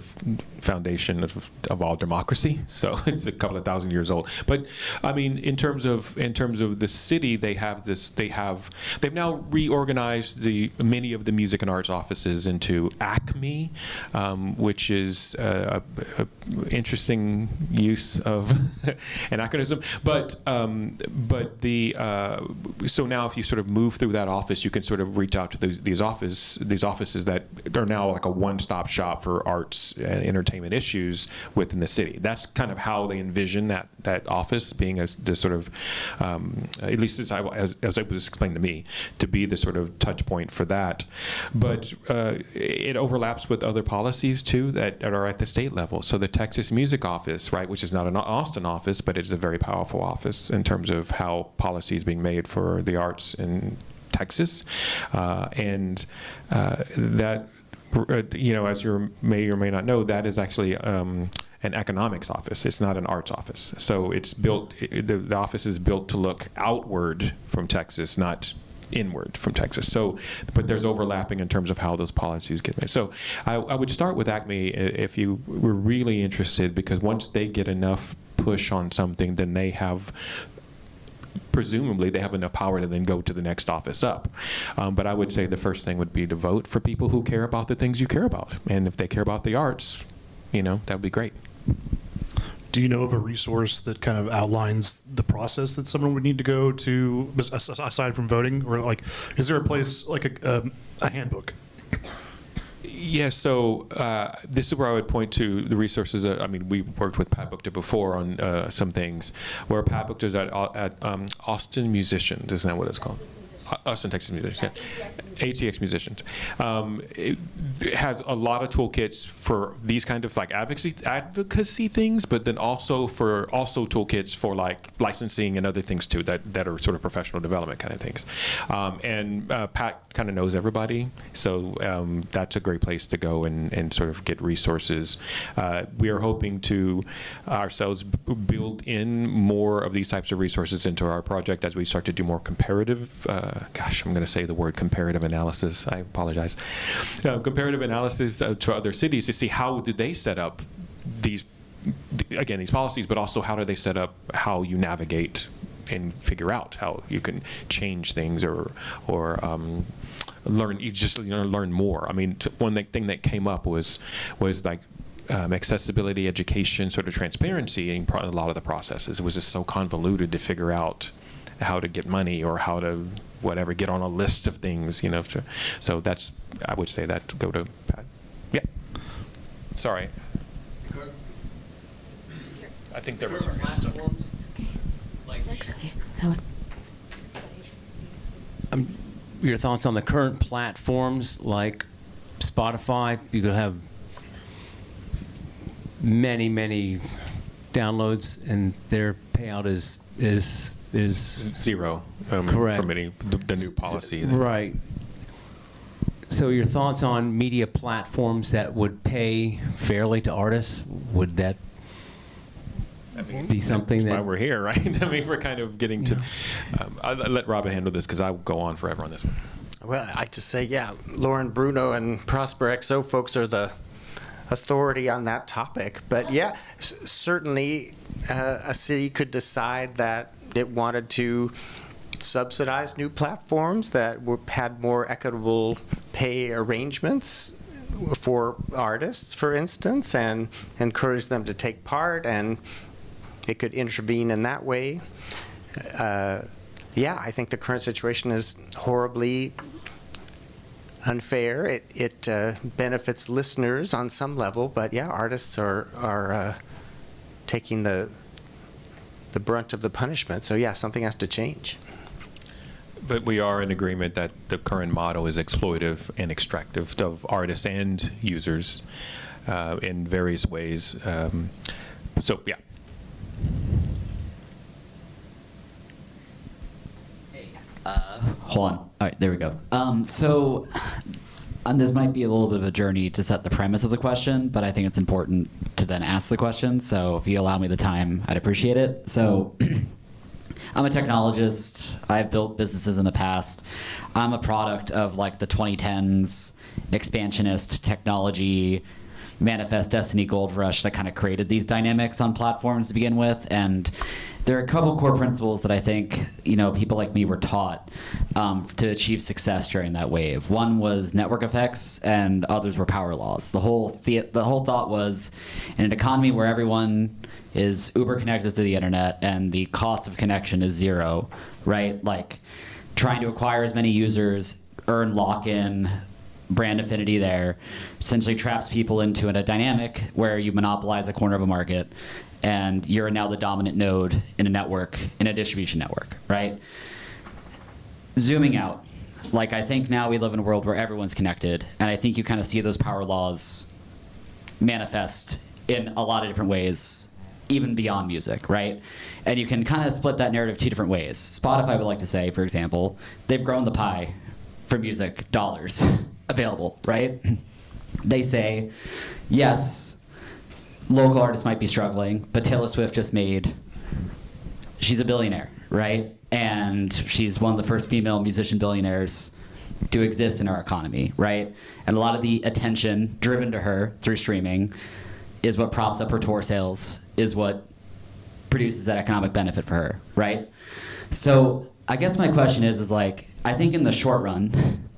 foundation of all democracy. So it's a couple of thousand years old. But I mean, in terms of the city, they've now reorganized many of the music and arts offices into ACME, which is a interesting use of an acronym. But so now if you sort of move through that office, you can sort of reach out to these offices that are now like a one-stop shop for arts and entertainment issues within the city. That's kind of how they envision that office being the sort of, at least as it was explained to me, to be the sort of touch point for that. But it overlaps with other policies too that are at the state level. So the Texas Music Office, right, which is not an Austin office, but it's a very powerful office in terms of how policy is being made for the arts in Texas, and that. As you may or may not know, that is actually an economics office. It's not an arts office. So it's built. The office is built to look outward from Texas, not inward from Texas. So, but there's overlapping in terms of how those policies get made. So, I would start with ACME if you were really interested, because once they get enough push on something, then presumably they have enough power to then go to the next office up. But I would say the first thing would be to vote for people who care about the things you care about. And if they care about the arts, that would be great. Do you know of a resource that kind of outlines the process that someone would need to go to, aside from voting? Or like, is there a place, like a handbook? Yeah, so this is where I would point to the resources. I mean, we worked with Pat Buchter before on some things, where Pat Buchter's at Austin Musicians, isn't that what it's called? Austin, Texas Musicians, yeah. ATX Musicians. It has a lot of toolkits for these kind of like advocacy things, but then also toolkits for like licensing and other things too that are sort of professional development kind of things. And Pat kind of knows everybody, so that's a great place to go and sort of get resources. We are hoping to ourselves build in more of these types of resources into our project as we start to do more comparative. I'm going to say the word comparative analysis. I apologize. Comparative analysis to other cities to see how do they set up these policies, but also how do they set up how you navigate and figure out how you can change things or learn more. I mean, one thing that came up was like accessibility, education, sort of transparency in a lot of the processes. It was just so convoluted to figure out how to get money or how to get on a list of things, so that's, I would say that go to Pat. Yeah. Sorry. I think there was platforms. Your thoughts on the current platforms like Spotify? You could have many downloads, and their payout is zero. Correct. From the new policy. Right. So your thoughts on media platforms that would pay fairly to artists? Would that be something that's that... why we're here, right? I mean, we're kind of getting to... I'll let Robin handle this because I'll go on forever on this one. Well, I just say, yeah, Lauren Bruno and Prosper XO folks are the authority on that topic. But yeah, certainly a city could decide that it wanted to subsidize new platforms that had more equitable pay arrangements for artists, for instance, and encourage them to take part, and it could intervene in that way. Yeah, I think the current situation is horribly unfair. It benefits listeners on some level, but yeah, artists are taking the brunt of the punishment. So yeah, something has to change. But we are in agreement that the current model is exploitive and extractive of artists and users in various ways. So yeah. Hold on. All right, there we go. So this might be a little bit of a journey to set the premise of the question, but I think it's important to then ask the question. So if you allow me the time, I'd appreciate it. So I'm a technologist. I've built businesses in the past. I'm a product of like the 2010s expansionist technology manifest destiny gold rush that kind of created these dynamics on platforms to begin with. And there are a couple core principles that I think people like me were taught to achieve success during that wave. One was network effects, and others were power laws. The whole thought was, in an economy where everyone is uber connected to the internet and the cost of connection is zero, right? Like trying to acquire as many users, earn lock-in, brand affinity there, essentially traps people into a dynamic where you monopolize a corner of a market, and you're now the dominant node in a network, in a distribution network, right? Zooming out, like I think now we live in a world where everyone's connected, and I think you kind of see those power laws manifest in a lot of different ways, even beyond music, right? And you can kind of split that narrative two different ways. Spotify would like to say, for example, they've grown the pie for music dollars available, right? They say, yes, local artists might be struggling, but Taylor Swift she's a billionaire, right? And she's one of the first female musician billionaires to exist in our economy, right? And a lot of the attention driven to her through streaming is what props up her tour sales, is what produces that economic benefit for her, right? So I guess my question is like, I think in the short run,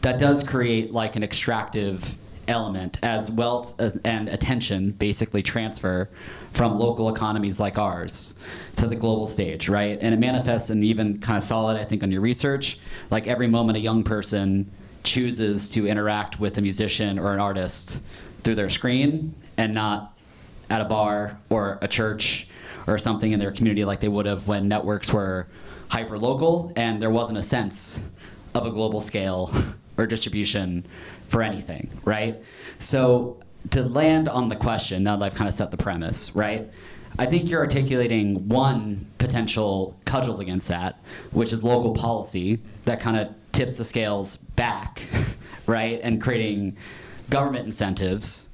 that does create like an extractive element as wealth and attention basically transfer from local economies like ours to the global stage, right? And it manifests, and even kind of solid, I think, on your research, like every moment a young person chooses to interact with a musician or an artist through their screen and not at a bar or a church or something in their community like they would have when networks were hyper-local and there wasn't a sense of a global scale or distribution for anything, right? So to land on the question, now that I've kind of set the premise, right? I think you're articulating one potential cudgel against that, which is local policy that kind of tips the scales back, right? And creating government incentives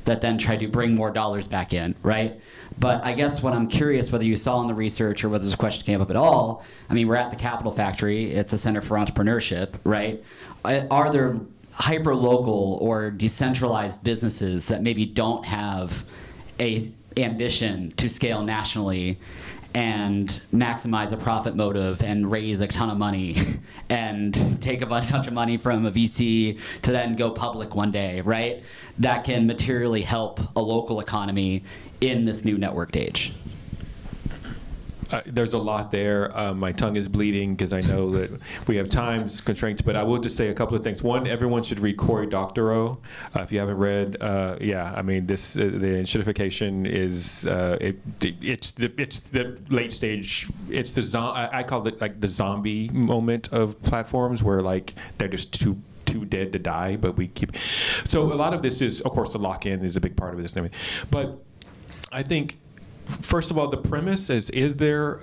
that then try to bring more dollars back in, right? But I guess what I'm curious, whether you saw in the research or whether this question came up at all, I mean, we're at the Capital Factory. It's a center for entrepreneurship, right? Are there hyper-local or decentralized businesses that maybe don't have a ambition to scale nationally and maximize a profit motive and raise a ton of money and take a bunch of money from a VC to then go public one day, right? That can materially help a local economy in this new networked age. There's a lot there. My tongue is bleeding because I know that we have time constraints, but I will just say a couple of things. One, everyone should read Cory Doctorow. If you haven't read, I mean, this the enshittification is it's the late stage. It's the I call it like the zombie moment of platforms where like they're just too dead to die, but we keep. So a lot of this is, of course, the lock-in is a big part of this and everything, but I think. First of all, the premise is there,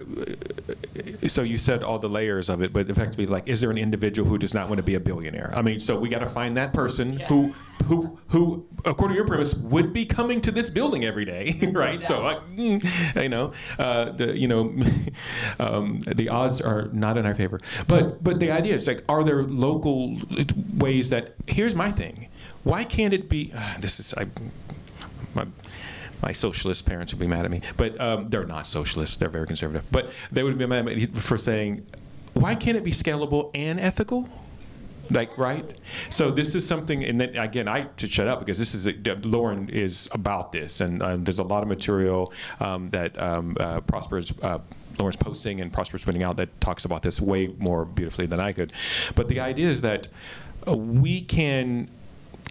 so you said all the layers of it, but effectively, like, is there an individual who does not want to be a billionaire? I mean, so we got to find that person who, according to your premise, would be coming to this building every day, right? Yeah. So, the odds are not in our favor. But the idea is, like, are there local ways that, here's my thing, why can't it be, my socialist parents would be mad at me, but they're not socialists, they're very conservative. But they would be mad at me for saying, why can't it be scalable and ethical? Like, right? So this is something, and then again, I should shut up because this is, Lauren is about this, and there's a lot of material that Prosper's, Lauren's posting and Prosper's putting out that talks about this way more beautifully than I could. But the idea is that we can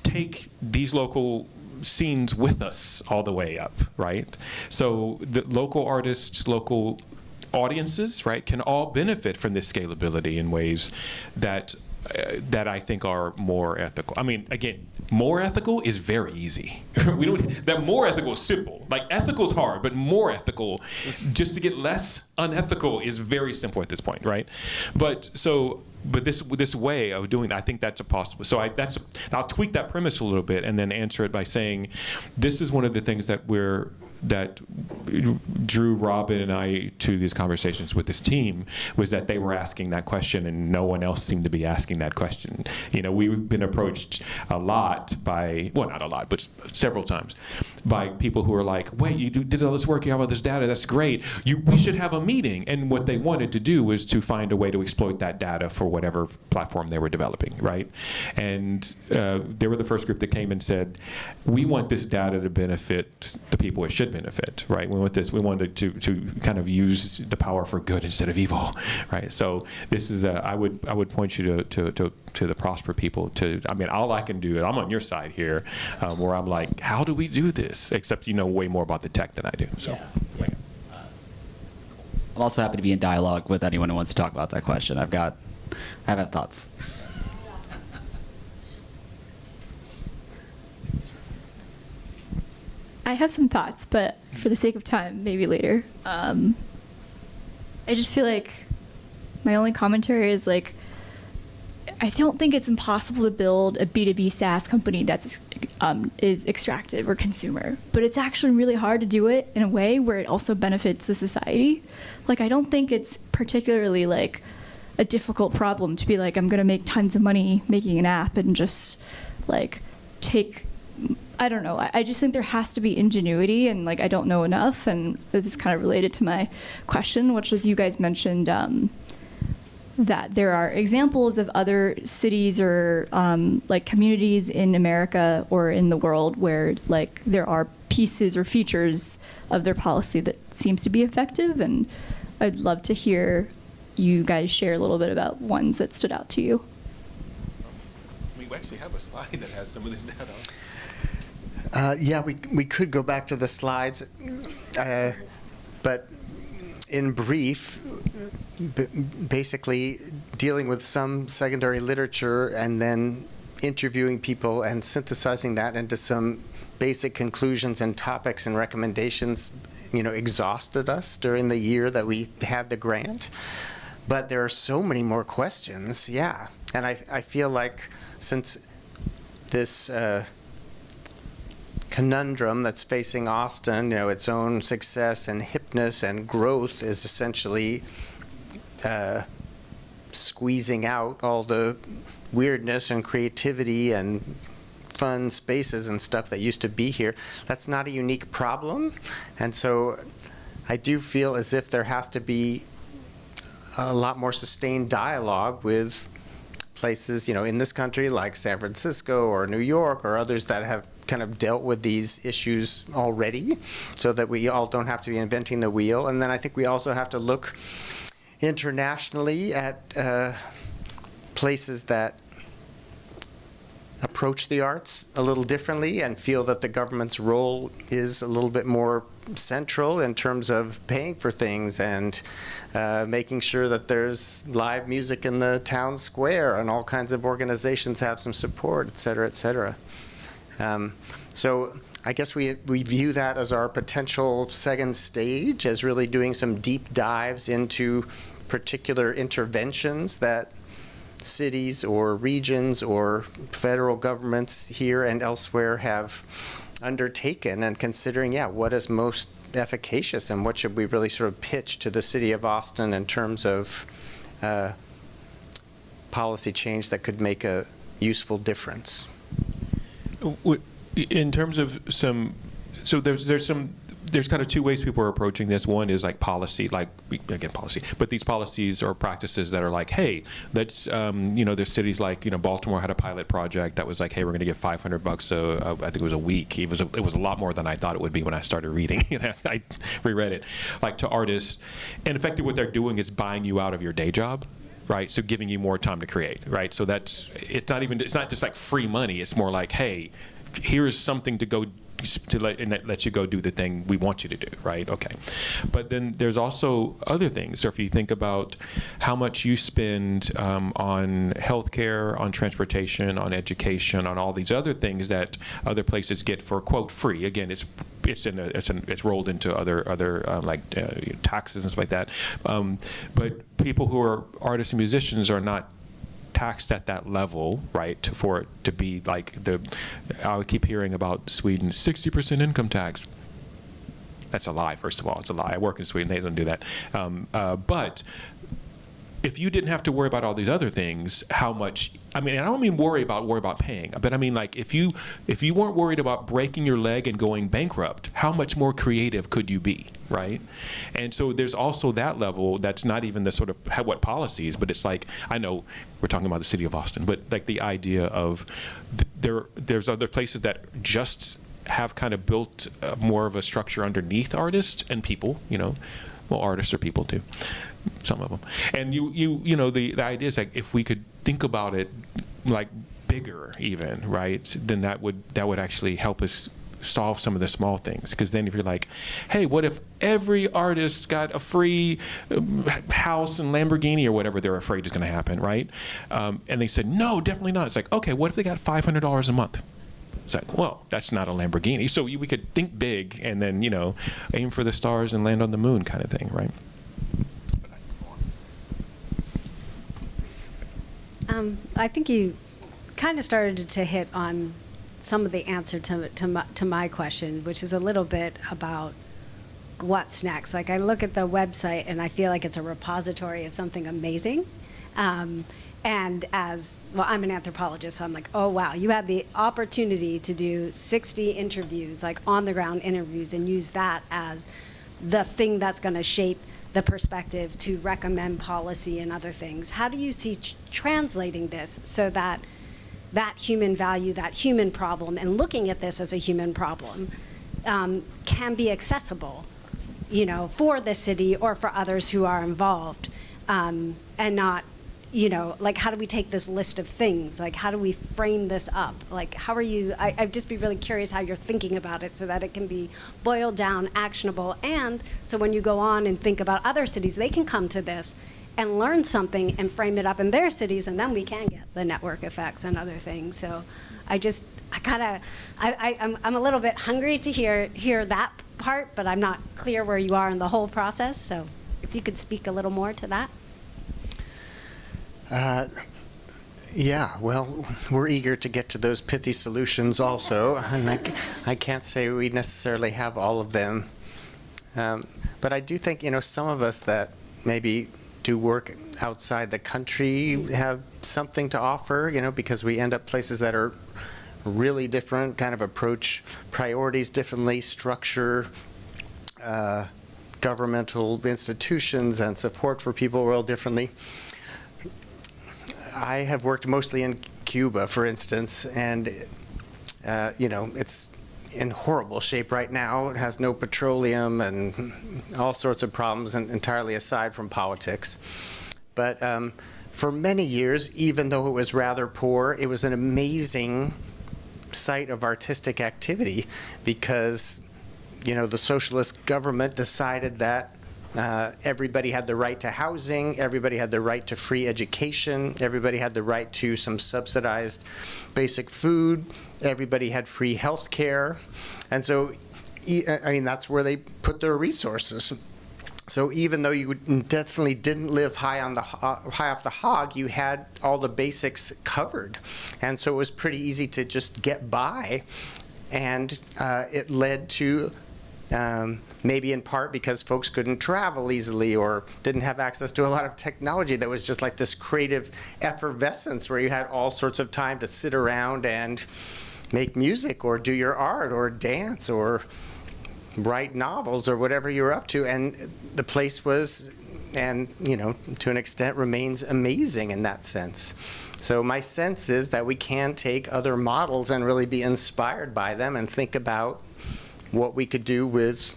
take these local scenes with us all the way up, right? So the local artists, local audiences, right, can all benefit from this scalability in ways that I think are more ethical. I mean, again, more ethical is very easy. That more ethical is simple. Like, ethical is hard, but more ethical, just to get less unethical, is very simple at this point, right? But this way of doing that, I think that's a possible. So I'll tweak that premise a little bit and then answer it by saying, this is one of the things that drew Robin and I to these conversations with this team, was that they were asking that question and no one else seemed to be asking that question. You know, we've been approached a lot by, well, not a lot, but several times, by people who are like, wait, you did all this work, you have all this data, that's great. We should have a meeting. And what they wanted to do was to find a way to exploit that data for whatever platform they were developing, right? And they were the first group that came and said, we want this data to benefit the people it should benefit, right? We wanted to kind of use the power for good instead of evil, right? So this is I would point you to the Prosper people. I mean, all I can do, I'm on your side here, where I'm like, how do we do this? Except you know way more about the tech than I do. So. Yeah. I'm also happy to be in dialogue with anyone who wants to talk about that question. I have thoughts. I have some thoughts, but for the sake of time, maybe later. I just feel like my only commentary is like, I don't think it's impossible to build a B2B SaaS company that's is extractive or consumer, but it's actually really hard to do it in a way where it also benefits the society. Like, I don't think it's particularly like a difficult problem to be like, I'm gonna make tons of money making an app and just like I don't know. I just think there has to be ingenuity, and like I don't know enough. And this is kind of related to my question, which was you guys mentioned that there are examples of other cities or like communities in America or in the world where like there are pieces or features of their policy that seems to be effective, and I'd love to hear you guys share a little bit about ones that stood out to you. We actually have a slide that has some of this data on. Yeah, we could go back to the slides, but in brief, basically dealing with some secondary literature and then interviewing people and synthesizing that into some basic conclusions and topics and recommendations, exhausted us during the year that we had the grant. But there are so many more questions, yeah. And I feel like since this conundrum that's facing Austin, its own success and hipness and growth is essentially squeezing out all the weirdness and creativity and fun spaces and stuff that used to be here. That's not a unique problem. And so I do feel as if there has to be a lot more sustained dialogue with places, in this country like San Francisco or New York or others that have kind of dealt with these issues already, so that we all don't have to be inventing the wheel. And then I think we also have to look internationally at places that approach the arts a little differently and feel that the government's role is a little bit more central in terms of paying for things and making sure that there's live music in the town square and all kinds of organizations have some support, et cetera, et cetera. So I guess we view that as our potential second stage, as really doing some deep dives into particular interventions that cities or regions or federal governments here and elsewhere have undertaken, and considering, what is most efficacious and what should we really sort of pitch to the city of Austin in terms of policy change that could make a useful difference. In terms of some, so there's kind of two ways people are approaching this. One is like policy, policy, but these policies or practices that are like, hey, let's, there's cities like, Baltimore had a pilot project that was like, hey, we're going to give $500 I think it was a week. It was a lot more than I thought it would be when I started reading. I reread it, like to artists, and effectively what they're doing is buying you out of your day job. Right, so giving you more time to create, right? So it's not just like free money. It's more like, hey, here's something to go let you go do the thing we want you to do, right? Okay. But then there's also other things. So if you think about how much you spend on healthcare, on transportation, on education, on all these other things that other places get for quote free. Again, it's rolled into other taxes and stuff like that. But people who are artists and musicians are not taxed at that level, right, for it to be like I keep hearing about Sweden, 60% income tax. That's a lie, first of all. It's a lie. I work in Sweden. They don't do that. But if you didn't have to worry about all these other things, how much, I don't mean worry about paying, but I mean like if you weren't worried about breaking your leg and going bankrupt, how much more creative could you be, right? And so there's also that level that's not even the sort of what policies, but it's like, I know we're talking about the city of Austin, but like the idea of there's other places that just have kind of built more of a structure underneath artists and people, well, artists are people too, some of them. And the idea is like if we could think about it like bigger even, right? Then that would actually help us solve some of the small things. Because then if you're like, hey, what if every artist got a free house and Lamborghini or whatever they're afraid is going to happen, right? And they said, no, definitely not. It's like, okay, what if they got $500 a month? It's like, well, that's not a Lamborghini. So we could think big and then, aim for the stars and land on the moon kind of thing, right? I think you kind of started to hit on some of the answer to my question, which is a little bit about what's next. Like I look at the website and I feel like it's a repository of something amazing. And as, well, I'm an anthropologist, so I'm like, oh, wow, you had the opportunity to do 60 interviews, like on-the-ground interviews, and use that as the thing that's going to shape the perspective to recommend policy and other things. How do you see translating this so that that human value, that human problem, and looking at this as a human problem can be accessible, you know, for the city or for others who are involved, and not, you know, like, how do we take this list of things? Like, how do we frame this up? Like, how are you, I'd just be really curious how you're thinking about it so that it can be boiled down, actionable, and so when you go on and think about other cities, they can come to this and learn something and frame it up in their cities, and then we can get the network effects and other things. So I'm a little bit hungry to hear that part, but I'm not clear where you are in the whole process. So if you could speak a little more to that. Yeah, well, we're eager to get to those pithy solutions also, and I can't say we necessarily have all of them. But I do think, you know, some of us that maybe do work outside the country have something to offer, you know, because we end up places that are really different, kind of approach priorities differently, structure governmental institutions and support for people real differently. I have worked mostly in Cuba, for instance, and you know, it's in horrible shape right now. It has no petroleum and all sorts of problems, and entirely aside from politics. But for many years, even though it was rather poor, it was an amazing site of artistic activity because, you know, the socialist government decided that everybody had the right to housing, everybody had the right to free education, everybody had the right to some subsidized basic food, everybody had free health care. And so, I mean, that's where they put their resources. So even though you definitely didn't live high off the hog, you had all the basics covered. And so it was pretty easy to just get by. And it led to maybe in part because folks couldn't travel easily or didn't have access to a lot of technology. That was just like this creative effervescence where you had all sorts of time to sit around and make music or do your art or dance or write novels or whatever you were up to. And the place was, and you know, to an extent remains amazing in that sense. So my sense is that we can take other models and really be inspired by them and think about what we could do with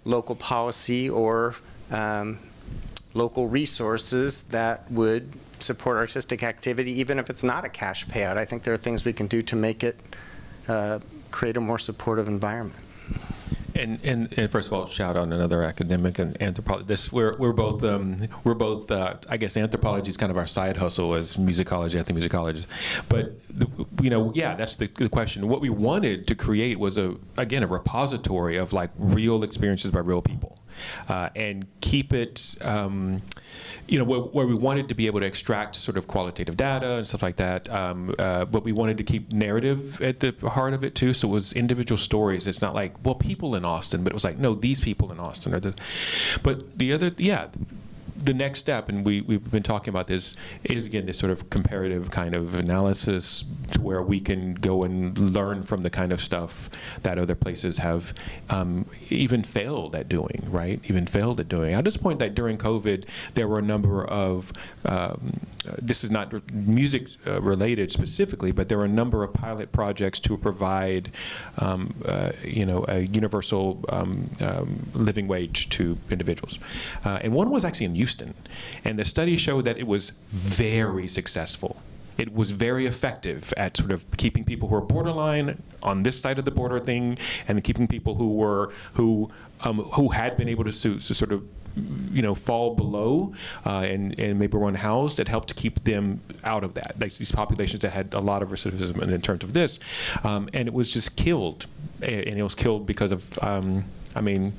local policy or local resources that would support artistic activity, even if it's not a cash payout. I think there are things we can do to make it create a more supportive environment. And first of all, shout out another academic and anthropologist. We're both I guess anthropology is kind of our side hustle as musicology, ethnomusicologists. But you know, yeah, that's the question. What we wanted to create was a repository of like real experiences by real people, and keep it. You know, where we wanted to be able to extract sort of qualitative data and stuff like that, but we wanted to keep narrative at the heart of it too. So it was individual stories. It's not like, well, people in Austin, but it was like, no, these people in Austin are the. But the other, yeah, the next step, and we've been talking about this, is again this sort of comparative kind of analysis to where we can go and learn from the kind of stuff that other places have even failed at doing, right? Even failed at doing. I'll just point that during COVID, there were a number of, this is not music related specifically, but there were a number of pilot projects to provide, you know, a universal living wage to individuals. And one was actually in Houston. And the study showed that it was very successful. It was very effective at sort of keeping people who are borderline on this side of the border thing, and keeping people who had been able to sort of, you know, fall below and maybe were unhoused. It helped to keep them out of that. Like these populations that had a lot of recidivism in terms of this, and it was just killed. And it was killed because of, I mean,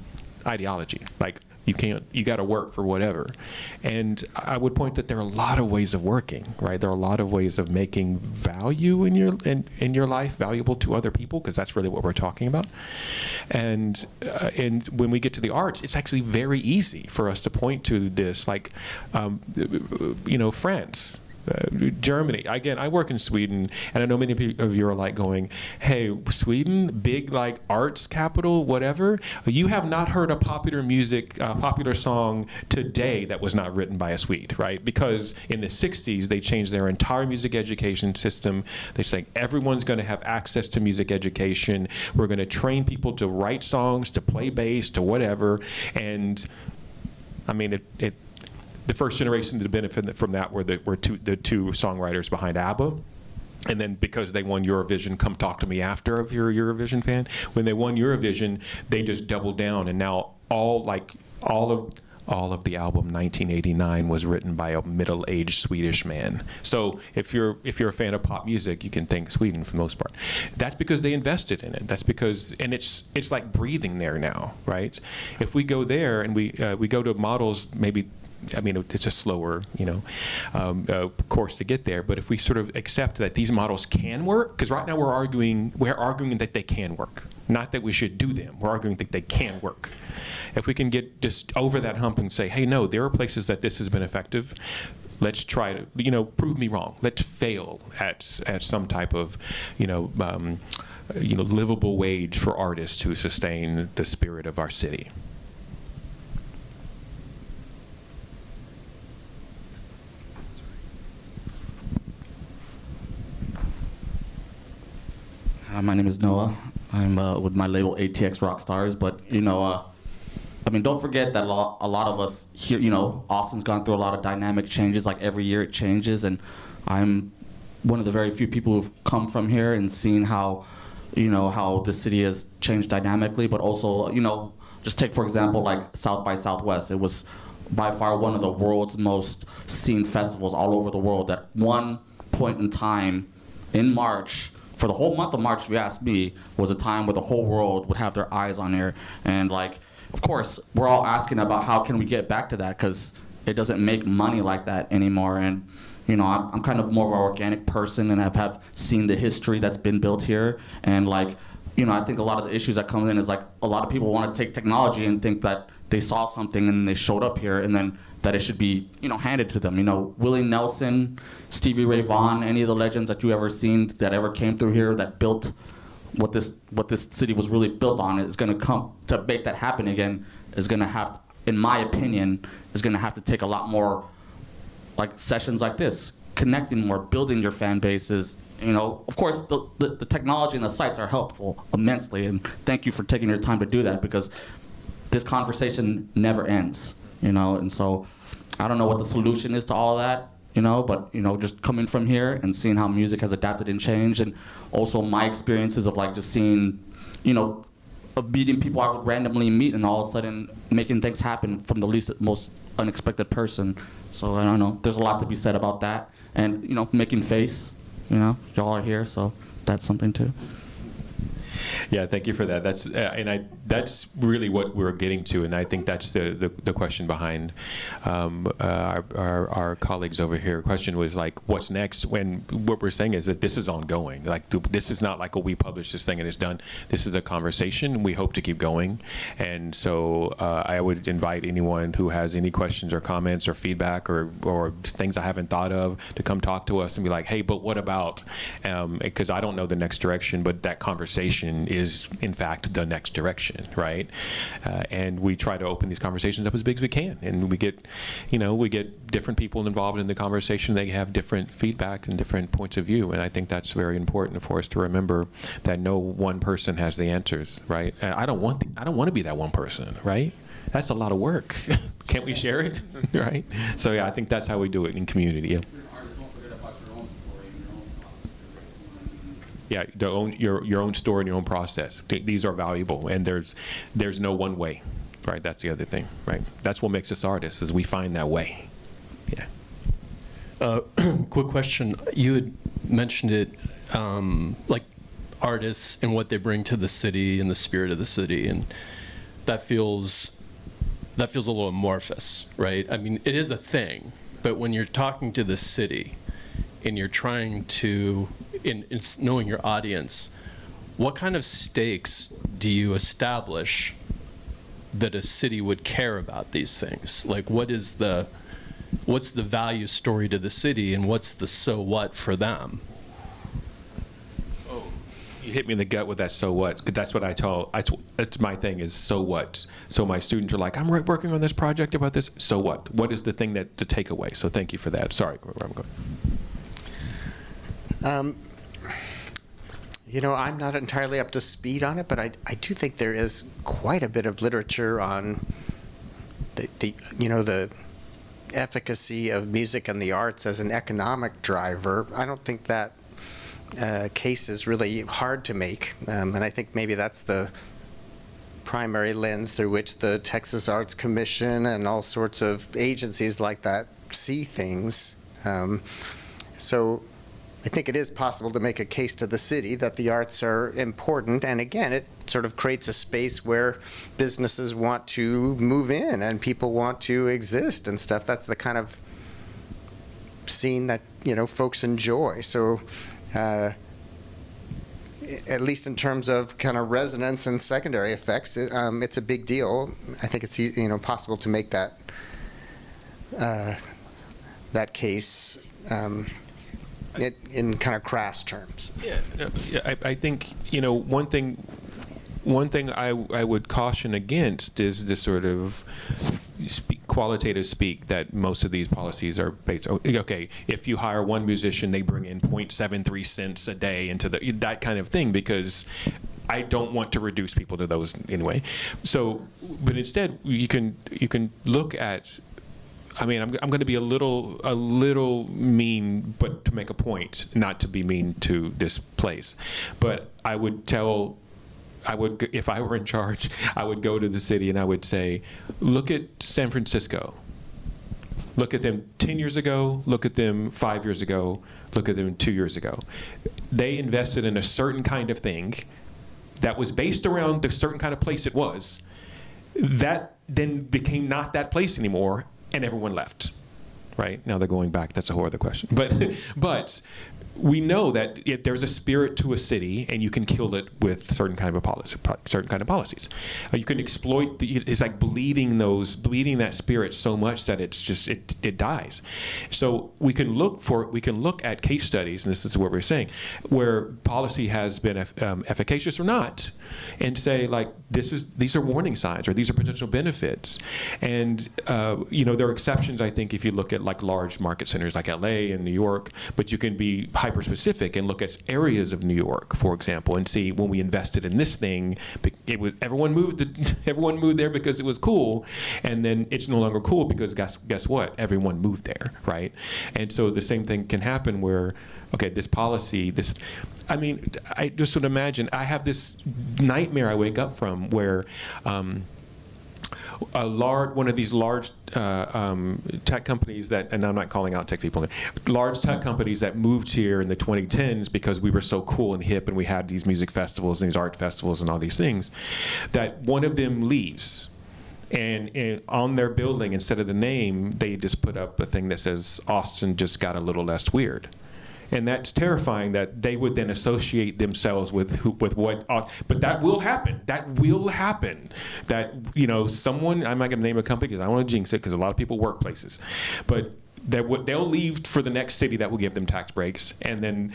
ideology. Like, you got to work for whatever. And I would point that there are a lot of ways of working, right? There are a lot of ways of making value in your life valuable to other people, because that's really what we're talking about. And when we get to the arts, it's actually very easy for us to point to this, like, you know, France. Germany. Again, I work in Sweden, and I know many of you are like going, hey, Sweden, big like arts capital, whatever. You have not heard a popular song today that was not written by a Swede, right? Because in the 60s, they changed their entire music education system. They say everyone's going to have access to music education. We're going to train people to write songs, to play bass, to whatever. And I mean, the first generation to benefit from that were the two songwriters behind ABBA. And then because they won Eurovision, come talk to me after if you're a Eurovision fan. When they won Eurovision, they just doubled down, and now all of the album 1989 was written by a middle-aged Swedish man. So if you're a fan of pop music, you can thank Sweden for the most part. That's because they invested in it. That's because, and it's like breathing there now, right? If we go there and we go to models, maybe. I mean, it's a slower, course to get there. But if we sort of accept that these models can work, because right now we're arguing that they can work, not that we should do them. We're arguing that they can work. If we can get just over that hump and say, hey, no, there are places that this has been effective. Let's try to, prove me wrong. Let's fail at some type of, livable wage for artists to sustain the spirit of our city. My name is Noah. I'm with my label ATX Rockstars, but don't forget that a lot of us here, Austin's gone through a lot of dynamic changes. Like every year it changes, and I'm one of the very few people who've come from here and seen how the city has changed dynamically. But also, just take for example like South by Southwest. It was by far one of the world's most seen festivals all over the world. At one point in time, in March. For the whole month of March, if you ask me, was a time where the whole world would have their eyes on here. And of course, we're all asking about how can we get back to that, because it doesn't make money like that anymore. And I'm kind of more of an organic person, and have seen the history that's been built here. And I think a lot of the issues that come in is a lot of people want to take technology and think that they saw something and they showed up here, and then that it should be, handed to them. Willie Nelson, Stevie Ray Vaughan, any of the legends that you ever seen that ever came through here that built what this city was really built on is going to come to make that happen again. Is going to have, in my opinion, is going to have to take a lot more sessions like this, connecting more, building your fan bases. Of course, the technology and the sites are helpful immensely, and thank you for taking your time to do that, because this conversation never ends. And so I don't know what the solution is to all that, but, just coming from here and seeing how music has adapted and changed, and also my experiences of just seeing, of meeting people I would randomly meet and all of a sudden making things happen from the most unexpected person. So I don't know, there's a lot to be said about that. And, making face, y'all are here, so that's something too. Yeah, thank you for that. That's really what we're getting to, and I think that's the question behind our colleagues over here. The question was what's next? When what we're saying is that this is ongoing. This is not we publish this thing and it's done. This is a conversation. We hope to keep going, and so I would invite anyone who has any questions or comments or feedback or things I haven't thought of to come talk to us and be like, hey, but what about? Because I don't know the next direction, but that conversation is in fact the next direction, right? And we try to open these conversations up as big as we can, and we get different people involved in the conversation. They have different feedback and different points of view, and I think that's very important for us to remember that no one person has the answers, right? I don't want to be that one person, right? That's a lot of work. Can't we share it, right? So yeah, I think that's how we do it in community. Yeah. Yeah, your own story and your own process. These are valuable, and there's no one way, right? That's the other thing, right? That's what makes us artists, is we find that way. Yeah. Quick question. You had mentioned it, artists and what they bring to the city and the spirit of the city, and that feels a little amorphous, right? I mean, it is a thing, but when you're talking to the city and you're trying to, in knowing your audience, what kind of stakes do you establish that a city would care about these things? What is the, what's the value story to the city, and what's the so what for them? You hit me in the gut with that "so what," because that's what it's my thing is so what. So my students are like, I'm working on this project about this. So what? What is the thing to take away? So thank you for that. Sorry, where I'm going. I'm not entirely up to speed on it, but I do think there is quite a bit of literature on the efficacy of music and the arts as an economic driver. I don't think that case is really hard to make, and I think maybe that's the primary lens through which the Texas Arts Commission and all sorts of agencies like that see things. So I think it is possible to make a case to the city that the arts are important, and again, it sort of creates a space where businesses want to move in and people want to exist and stuff. That's the kind of scene that folks enjoy. So at least in terms of kind of resonance and secondary effects, it's a big deal. I think it's possible to make that case in kind of crass terms. I think one thing I would caution against is this sort of qualitative speak that most of these policies are based on. Okay, if you hire one musician, they bring in 0.73 cents a day into that kind of thing, because I don't want to reduce people to those anyway. So, but instead, you can look at. I mean, I'm going to be a little mean, but to make a point, not to be mean to this place. But if I were in charge, I would go to the city and I would say, look at San Francisco. Look at them 10 years ago, look at them 5 years ago, look at them 2 years ago. They invested in a certain kind of thing that was based around the certain kind of place it was. That then became not that place anymore, and everyone left. Right? Now they're going back. That's a whole other question. But we know that if there's a spirit to a city, and you can kill it with certain kind of policies. You can exploit. It's like bleeding that spirit so much that it's just it dies. So we can look at case studies, and this is what we're saying, where policy has been efficacious or not, and say like these are warning signs, or these are potential benefits. And there are exceptions. I think if you look at like large market centers like LA and New York, but you can be hyper-specific and look at areas of New York, for example, and see when we invested in this thing, everyone moved there because it was cool, and then it's no longer cool because guess what? Everyone moved there, right? And so the same thing can happen where, okay, this policy, I just would imagine, I have this nightmare I wake up from where one of these large tech companies and I'm not calling out tech people, large tech companies that moved here in the 2010s because we were so cool and hip and we had these music festivals and these art festivals and all these things, that one of them leaves. And on their building, instead of the name, they just put up a thing that says, Austin just got a little less weird. And that's terrifying that they would then associate themselves with what, but that will happen. That will happen. That, someone, I'm not going to name a company because I don't want to jinx it because a lot of people work places, but they'll leave for the next city that will give them tax breaks, and then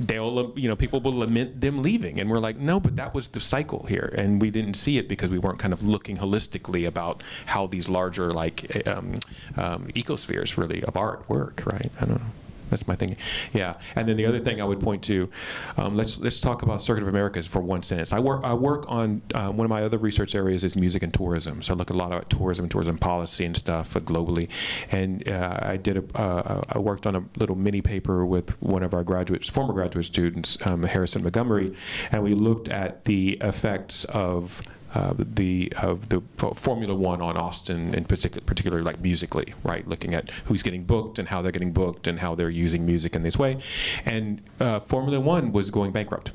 people will lament them leaving, and we're like, no, but that was the cycle here, and we didn't see it because we weren't kind of looking holistically about how these larger ecospheres really of art work, right? I don't know. That's my thinking. Yeah, and then the other thing I would point to, let's talk about Circuit of Americas for one sentence. I work on one of my other research areas is music and tourism. So I look a lot at tourism and tourism policy and stuff globally. And I worked on a little mini paper with one of our former graduate students, Harrison Montgomery, and we looked at the effects of the Formula One on Austin, in particularly like musically, right? Looking at who's getting booked and how they're getting booked and how they're using music in this way. And Formula One was going bankrupt.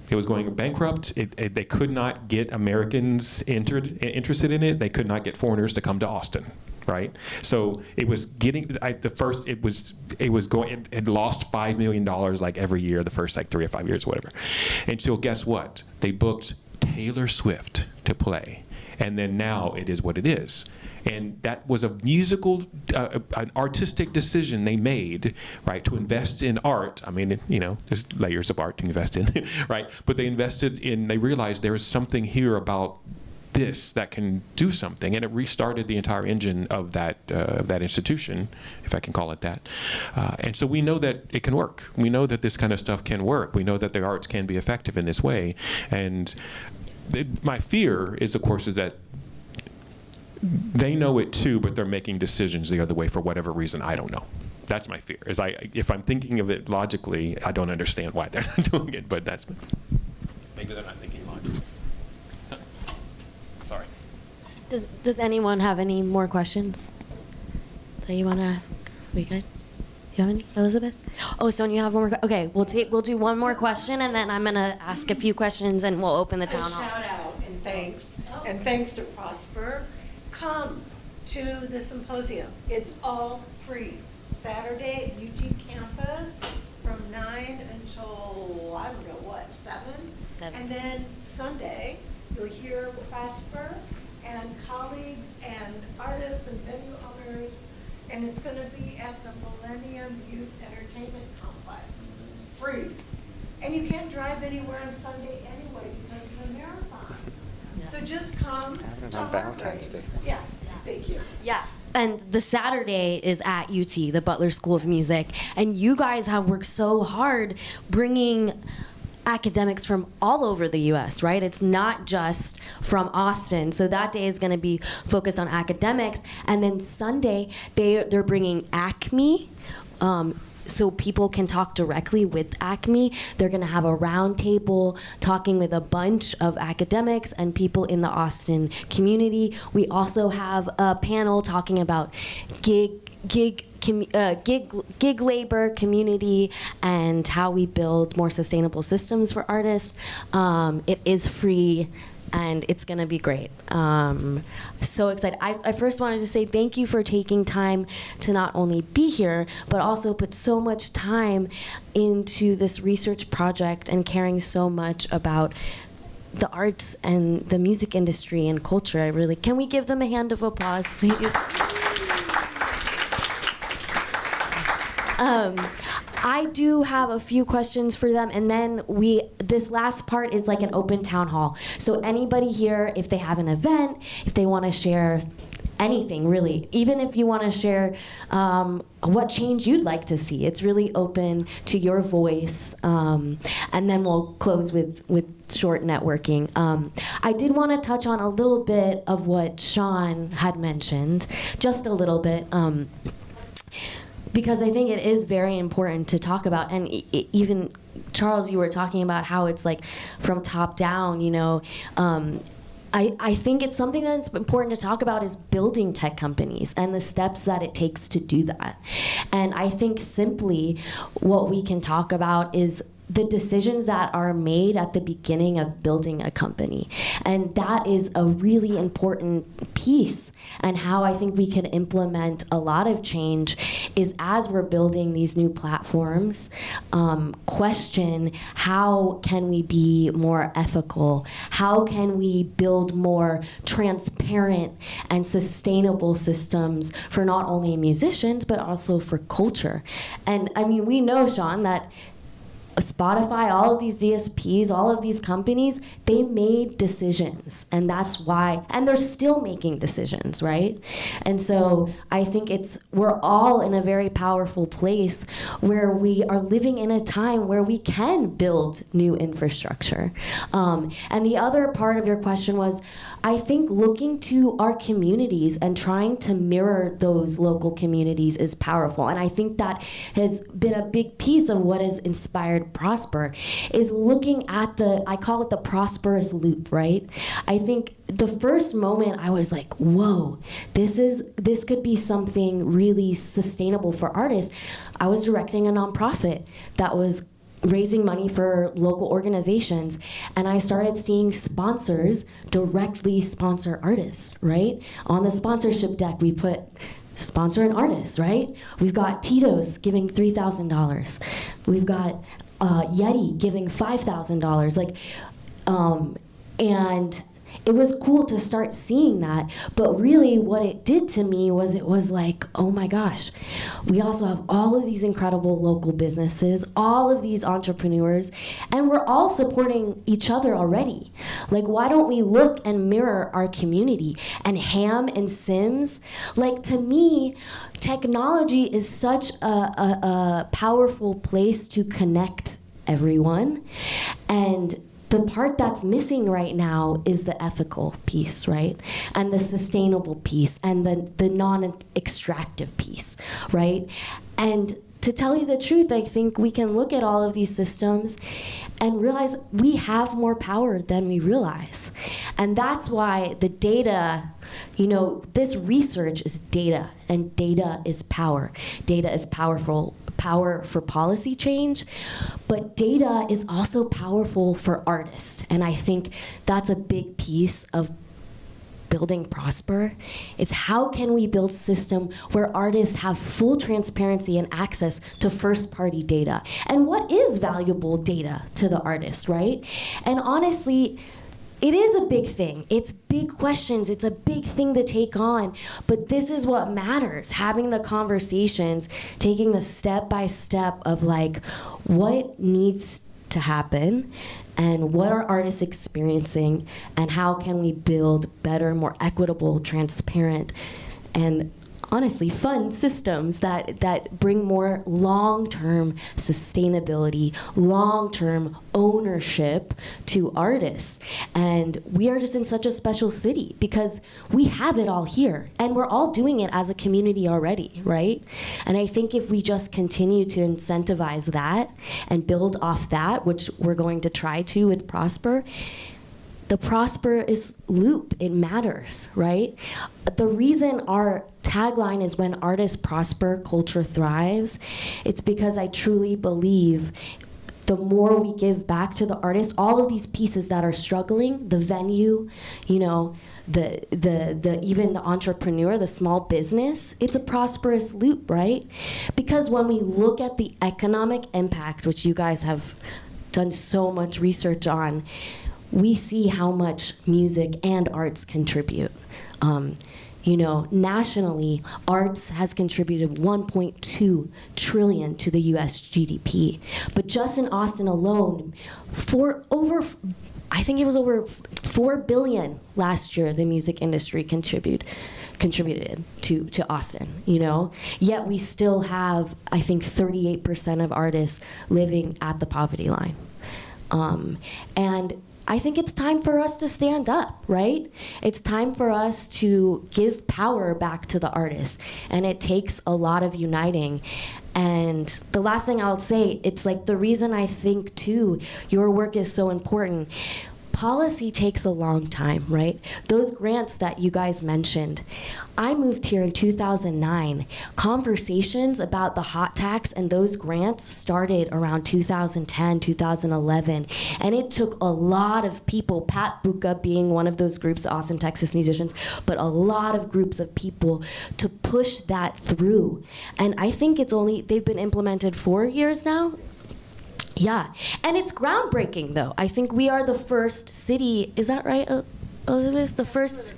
It was going bankrupt. They could not get Americans interested in it. They could not get foreigners to come to Austin. Right, so it was getting it lost $5 million like every year the first like 3 or 5 years or whatever, and so guess what? They booked Taylor Swift to play, And then now it is what it is. And that was a musical, an artistic decision they made, right, to invest in art. I mean, there's layers of art to invest in, right? But they realized there is something here about this that can do something, and it restarted the entire engine of that institution, if I can call it that. And so we know that it can work. We know that this kind of stuff can work. We know that the arts can be effective in this way. And my fear is, of course, is that they know it too, but they're making decisions the other way for whatever reason. I don't know. That's my fear. If I'm thinking of it logically, I don't understand why they're not doing it, but maybe they're not thinking logically. Sorry. Does anyone have any more questions that you want to ask? We good? You have any, Elizabeth? Oh, Sonia, you have one more. Okay, we'll do one more question, and then I'm gonna ask a few questions, and we'll open the town hall. Shout out and thanks to Prosper. Come to the symposium. It's all free. Saturday at UT campus from 9 until, I don't know what, 7? 7. And then Sunday, you'll hear Prosper and colleagues and artists and venue owners, and it's going to be at the Millennium Youth Entertainment Complex. Free. And you can't drive anywhere on Sunday anyway because of the marathon. Yeah. So just come. Have it on Valentine's Day. Yeah. Thank you. Yeah. And the Saturday is at UT, the Butler School of Music. And you guys have worked so hard bringing academics from all over the U.S., right? It's not just from Austin. So that day is going to be focused on academics. And then Sunday, they're bringing Acme, so people can talk directly with Acme. They're going to have a round table talking with a bunch of academics and people in the Austin community. We also have a panel talking about gig labor, community, and how we build more sustainable systems for artists. It is free, and it's going to be great. So excited. I first wanted to say thank you for taking time to not only be here, but also put so much time into this research project and caring so much about the arts and the music industry and culture. Can we give them a hand of applause, please? I do have a few questions for them, and then this last part is like an open town hall. So anybody here, if they have an event, if they want to share anything, really, even if you want to share what change you'd like to see, it's really open to your voice. And then we'll close with short networking. I did want to touch on a little bit of what Sean had mentioned, just a little bit. Because I think it is very important to talk about, and even Charles, you were talking about how it's like from top down, I think it's something that's important to talk about is building tech companies and the steps that it takes to do that. And I think simply what we can talk about is the decisions that are made at the beginning of building a company. And that is a really important piece. And how I think we can implement a lot of change is as we're building these new platforms, question how can we be more ethical? How can we build more transparent and sustainable systems for not only musicians, but also for culture? And I mean, we know, Sean, that Spotify, all of these DSPs, all of these companies, they made decisions, and that's why, and they're still making decisions, right? And so I think we're all in a very powerful place where we are living in a time where we can build new infrastructure. And the other part of your question was, I think looking to our communities and trying to mirror those local communities is powerful. And I think that has been a big piece of what has inspired Prosper, is looking at I call it the prosperous loop, right? I think the first moment I was like, whoa, this could be something really sustainable for artists. I was directing a nonprofit that was raising money for local organizations, and I started seeing sponsors directly sponsor artists, right? On the sponsorship deck, we put sponsor an artist, right? We've got Tito's giving $3,000. We've got Yeti giving $5,000. And It was cool to start seeing that, but really what it did to me was it was like, oh my gosh, we also have all of these incredible local businesses, all of these entrepreneurs, and we're all supporting each other already. Like, why don't we look and mirror our community? And Ham and Sims, like, to me, technology is such a powerful place to connect everyone. And the part that's missing right now is the ethical piece, right? And the sustainable piece and the non-extractive piece, right? And to tell you the truth, I think we can look at all of these systems and realize we have more power than we realize. And that's why the data, this research is data, and data is power. Data is powerful. Power for policy change, but data is also powerful for artists. And I think that's a big piece of building Prosper. It's how can we build a system where artists have full transparency and access to first-party data? And what is valuable data to the artist, right? And honestly, it is a big thing. It's big questions. It's a big thing to take on. But this is what matters, having the conversations, taking the step-by-step of like, what needs to happen and what are artists experiencing and how can we build better, more equitable, transparent, and honestly fun systems that bring more long-term sustainability, long-term ownership to artists. And we are just in such a special city because we have it all here and we're all doing it as a community already, right? And I think if we just continue to incentivize that and build off that, which we're going to try to with Prosper, the Prosper is loop, it matters, right? The reason our tagline is when artists prosper, culture thrives, it's because I truly believe the more we give back to the artists, all of these pieces that are struggling, the venue, the even the entrepreneur, the small business, it's a prosperous loop, right? Because when we look at the economic impact, which you guys have done so much research on, we see how much music and arts contribute. Nationally, arts has contributed 1.2 trillion to the U.S. GDP. But just in Austin alone, I think it was over 4 billion last year, the music industry contributed to Austin, Yet we still have, I think, 38% of artists living at the poverty line. And I think it's time for us to stand up, right? It's time for us to give power back to the artists. And it takes a lot of uniting. And the last thing I'll say, it's like the reason I think, too, your work is so important. Policy takes a long time, right? Those grants that you guys mentioned, I moved here in 2009. Conversations about the hot tax and those grants started around 2010, 2011. And it took a lot of people, Pat Buka being one of those groups, Austin, Texas musicians, but a lot of groups of people to push that through. And I think they've been implemented 4 years now. Yeah, and it's groundbreaking, though. I think we are the first city, is that right, Elizabeth?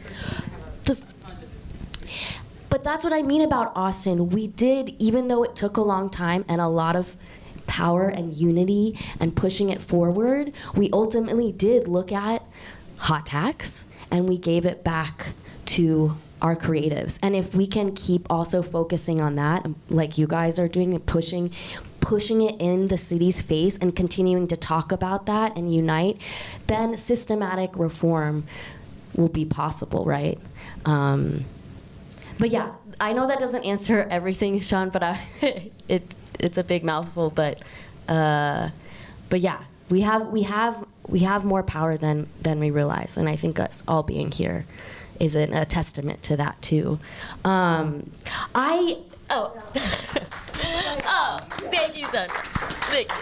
But that's what I mean about Austin. We did, even though it took a long time and a lot of power and unity and pushing it forward, we ultimately did look at hot tax and we gave it back to our creatives. And if we can keep also focusing on that, like you guys are doing, and pushing it in the city's face and continuing to talk about that and unite, then systematic reform will be possible, right? But yeah, I know that doesn't answer everything, Sean, but it's a big mouthful. But yeah, we have more power than we realize, and I think us all being here is a testament to that too. Oh, thank you, son. Thank you.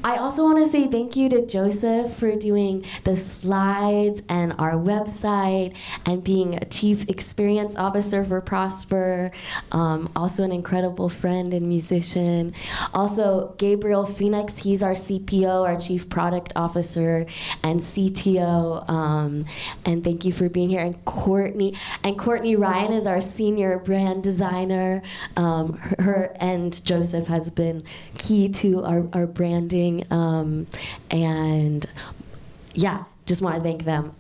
I also want to say thank you to Joseph for doing the slides and our website and being a chief experience officer for Prosper. Also an incredible friend and musician. Also Gabriel Phoenix, he's our CPO, our chief product officer and CTO. And thank you for being here. And Courtney Ryan is our senior brand designer. Her and Joseph has been key to our branding. And yeah, just want to thank them.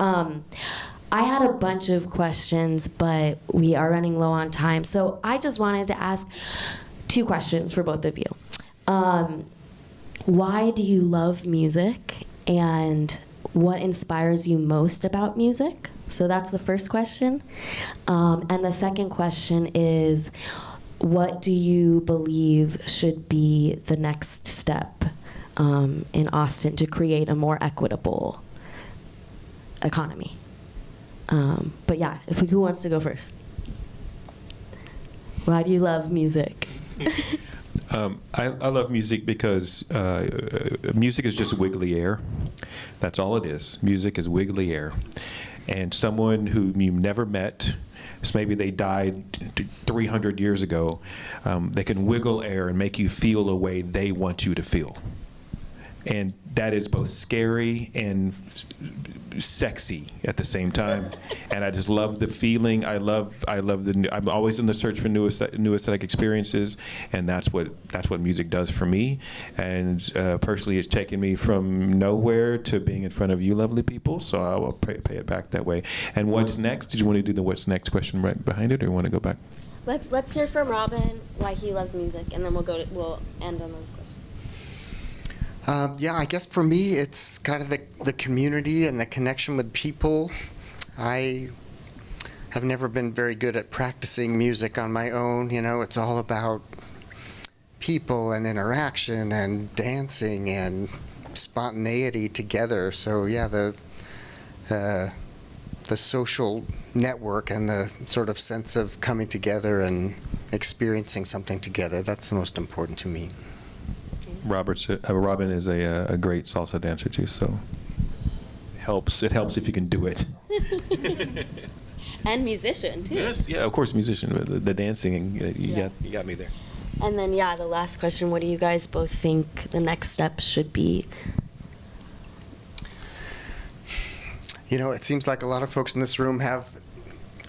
I had a bunch of questions, but we are running low on time. So I just wanted to ask 2 questions for both of you. Why do you love music? And what inspires you most about music? So that's the first question. And the second question is, what do you believe should be the next step in Austin to create a more equitable economy? But yeah, who wants to go first? Why do you love music? I love music because music is just wiggly air. That's all it is. Music is wiggly air. And someone whom you never met, so maybe they died 300 years ago, they can wiggle air and make you feel the way they want you to feel. And that is both scary and sexy at the same time. And I just love the feeling. I love I'm always in the search for new aesthetic experiences, and that's what music does for me. And personally, it's taken me from nowhere to being in front of you lovely people, so I will pay it back that way. And what's next? Did you want to do the what's next question right behind it, or you want to go back? Let's hear from Robin why he loves music, and then we'll end on those questions. Yeah, I guess for me, it's kind of the community and the connection with people. I have never been very good at practicing music on my own. You know, it's all about people and interaction and dancing and spontaneity together. So yeah, the social network and the sort of sense of coming together and experiencing something together, that's the most important to me. Robin is a great salsa dancer too, so it helps if you can do it. And musician too. Yes, yeah, of course, musician. The dancing, you got me there. And then the last question: what do you guys both think the next step should be? You know, it seems like a lot of folks in this room have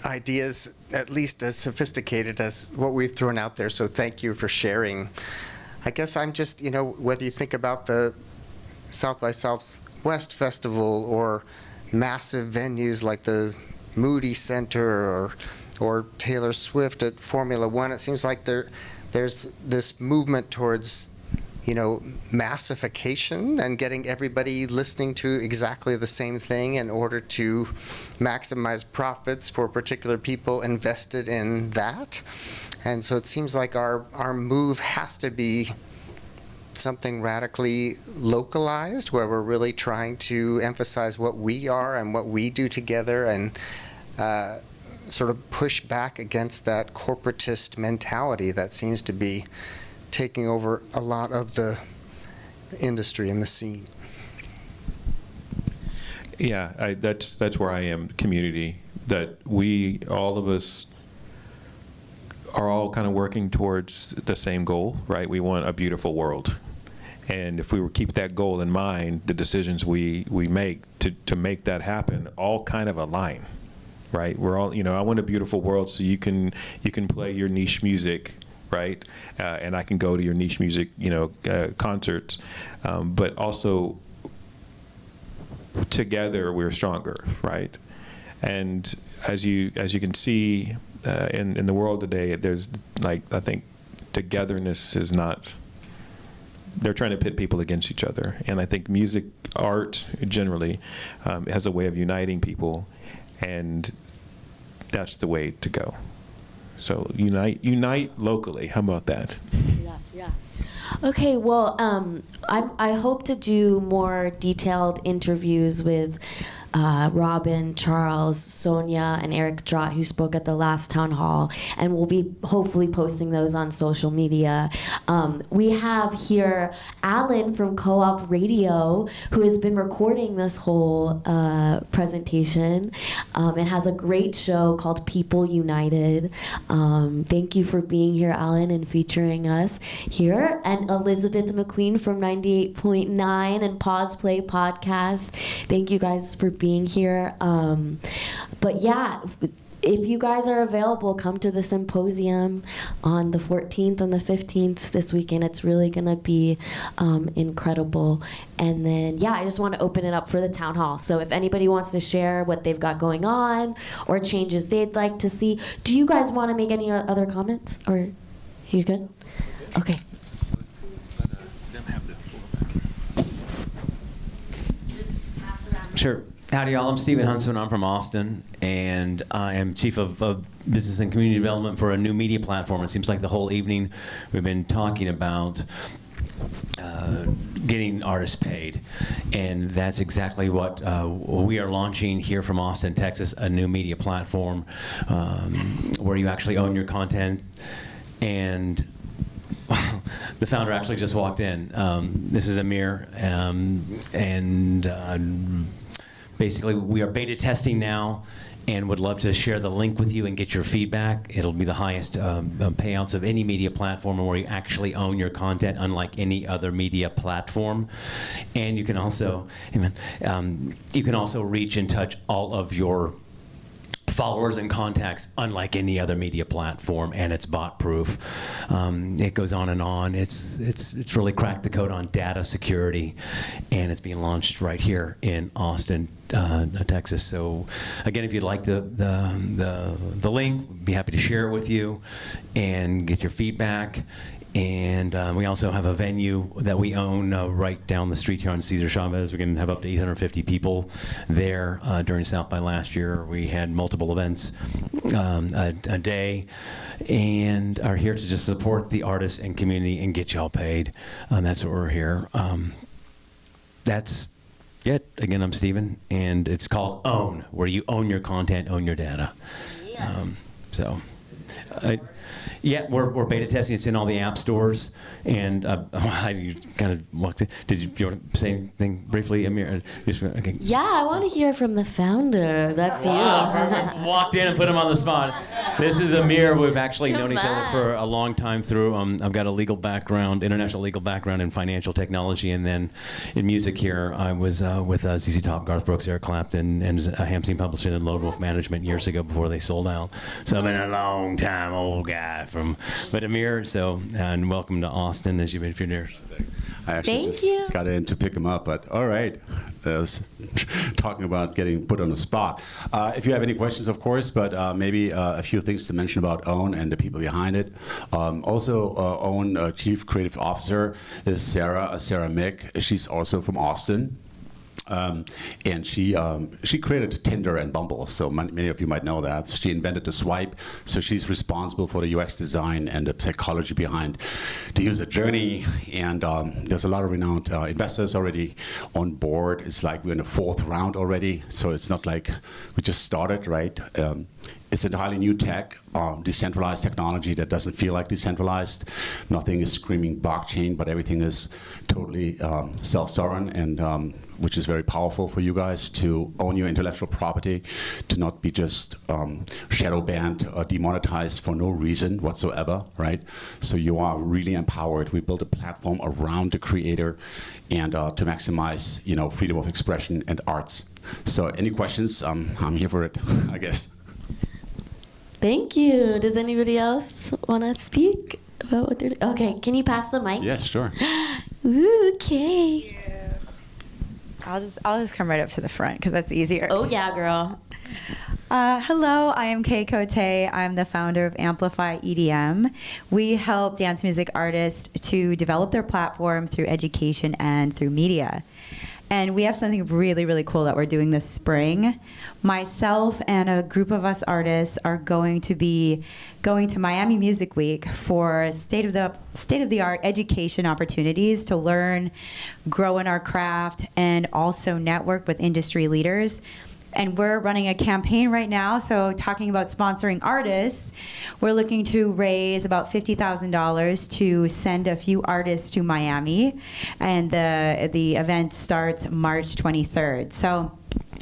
ideas at least as sophisticated as what we've thrown out there. So thank you for sharing. I guess I'm just, whether you think about the South by Southwest Festival or massive venues like the Moody Center or Taylor Swift at Formula One, it seems like there's this movement towards, massification and getting everybody listening to exactly the same thing in order to maximize profits for particular people invested in that. And so it seems like our move has to be something radically localized, where we're really trying to emphasize what we are and what we do together, and sort of push back against that corporatist mentality that seems to be taking over a lot of the industry and the scene. Yeah, that's where I am, community, that all of us are all kind of working towards the same goal, right? We want a beautiful world. And if we keep that goal in mind, the decisions we make to make that happen all kind of align, right? We're all, I want a beautiful world so you can play your niche music, right? And I can go to your niche music, concerts. But also, together we're stronger, right? And as you can see, in the world today, there's I think togetherness is not, they're trying to pit people against each other. And I think music, art generally, has a way of uniting people, and that's the way to go. So unite locally. How about that? Yeah. Okay, well, I hope to do more detailed interviews with Robin, Charles, Sonia, and Eric Drott, who spoke at the last town hall, and we'll be hopefully posting those on social media. We have here Alan from Co-op Radio, who has been recording this whole presentation. It has a great show called People United. Thank you for being here, Alan, and featuring us here. And Elizabeth McQueen from 98.9 and Pause Play Podcast. Thank you guys for being here. But yeah, if you guys are available, come to the symposium on the 14th and the 15th this weekend. It's really going to be incredible. And then, yeah, I just want to open it up for the town hall. So if anybody wants to share what they've got going on or changes they'd like to see. Do you guys want to make any other comments? Or you good? Okay. Sure. Howdy, y'all. I'm Stephen Huntsman. I'm from Austin, and I am Chief of Business and Community Development for a new media platform. It seems like the whole evening we've been talking about getting artists paid, and that's exactly what we are launching here from Austin, Texas, a new media platform where you actually own your content. And the founder actually just walked in. This is Amir, and basically we are beta testing now and would love to share the link with you and get your feedback. It'll be the highest payouts of any media platform where you actually own your content, unlike any other media platform. And you can also, you can also reach and touch all of your followers and contacts, unlike any other media platform, and it's bot-proof. It goes on and on. It's really cracked the code on data security, and it's being launched right here in Austin, Texas. So, again, if you'd like the link, we'd be happy to share it with you and get your feedback. And we also have a venue that we own right down the street here on Cesar Chavez. We can have up to 850 people there. During South by last year, we had multiple events a day, and are here to just support the artists and community and get y'all paid. That's what we're here. That's it. Again, I'm Steven, and it's called OWN, where you own your content, own your data. Yeah, we're beta testing. It's in all the app stores, and you kind of walked in. Did you want to say anything briefly, Amir? Okay. Yeah, I want to hear from the founder. That's you. Walked in and put him on the spot. This is Amir. We've actually known each other for a long time through. I've got a legal background, international legal background in financial technology, and then in music here. I was with ZZ Top, Garth Brooks, Eric Clapton, and Hamstein Publishing and Lone Wolf Management years ago before they sold out. So I've been a long time old guy but Amir, and welcome to Austin as you've been for years. I actually got in to pick him up, but all right. I was talking about getting put on the spot. If you have any questions, of course, but maybe a few things to mention about OWN and the people behind it. Also, OWN Chief Creative Officer is Sarah Mick. She's also from Austin. And she created Tinder and Bumble, so many of you might know that. She invented the swipe, so she's responsible for the UX design and the psychology behind the user journey. And there's a lot of renowned investors already on board. It's like we're in the 4th round already, so it's not like we just started, right? It's entirely new tech, decentralized technology that doesn't feel like decentralized. Nothing is screaming blockchain, but everything is totally self-sovereign, and which is very powerful for you guys to own your intellectual property, to not be just shadow banned or demonetized for no reason whatsoever, right? So you are really empowered. We built a platform around the creator, and to maximize, freedom of expression and arts. So any questions? I'm here for it, I guess. Thank you. Does anybody else want to speak about what they're doing? Okay, can you pass the mic? Yes, sure. Ooh, okay. I'll just come right up to the front because that's easier. Oh yeah, girl. Hello, I am Kay Cote. I'm the founder of Amplify EDM. We help dance music artists to develop their platform through education and through media. And we have something really, really cool that we're doing this spring. Myself and a group of us artists are going to be going to Miami Music Week for state-of-the-art education opportunities to learn, grow in our craft, and also network with industry leaders. And we're running a campaign right now, so talking about sponsoring artists, we're looking to raise about $50,000 to send a few artists to Miami, and the event starts March 23rd. So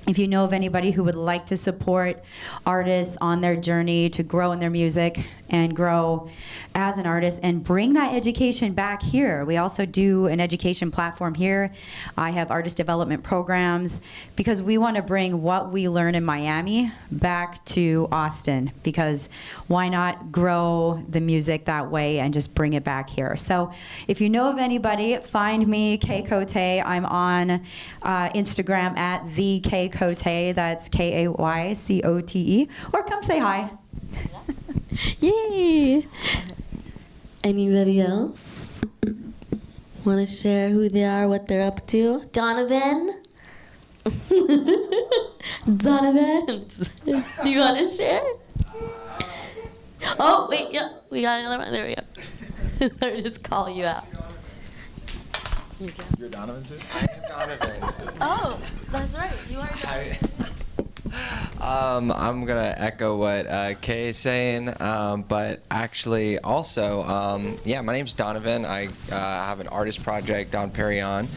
if you know of anybody who would like to support artists on their journey to grow in their music and grow as an artist and bring that education back here. We also do an education platform here. I have artist development programs because we want to bring what we learn in Miami back to Austin, because why not grow the music that way and just bring it back here? So if you know of anybody, find me, Kay Cote. I'm on Instagram at the Kay Cote. That's Kaycote. Or come say hi. Yay! Anybody else want to share who they are, what they're up to? Donovan? Donovan, do you want to share? Oh, wait, yeah, we got another one. There we go. Let me just call you out. You're Donovan too? I am Donovan. Oh, that's right. You are Donovan. I'm gonna echo what Kay is saying, but actually also, yeah, my name's Donovan. I have an artist project, Don Perignon,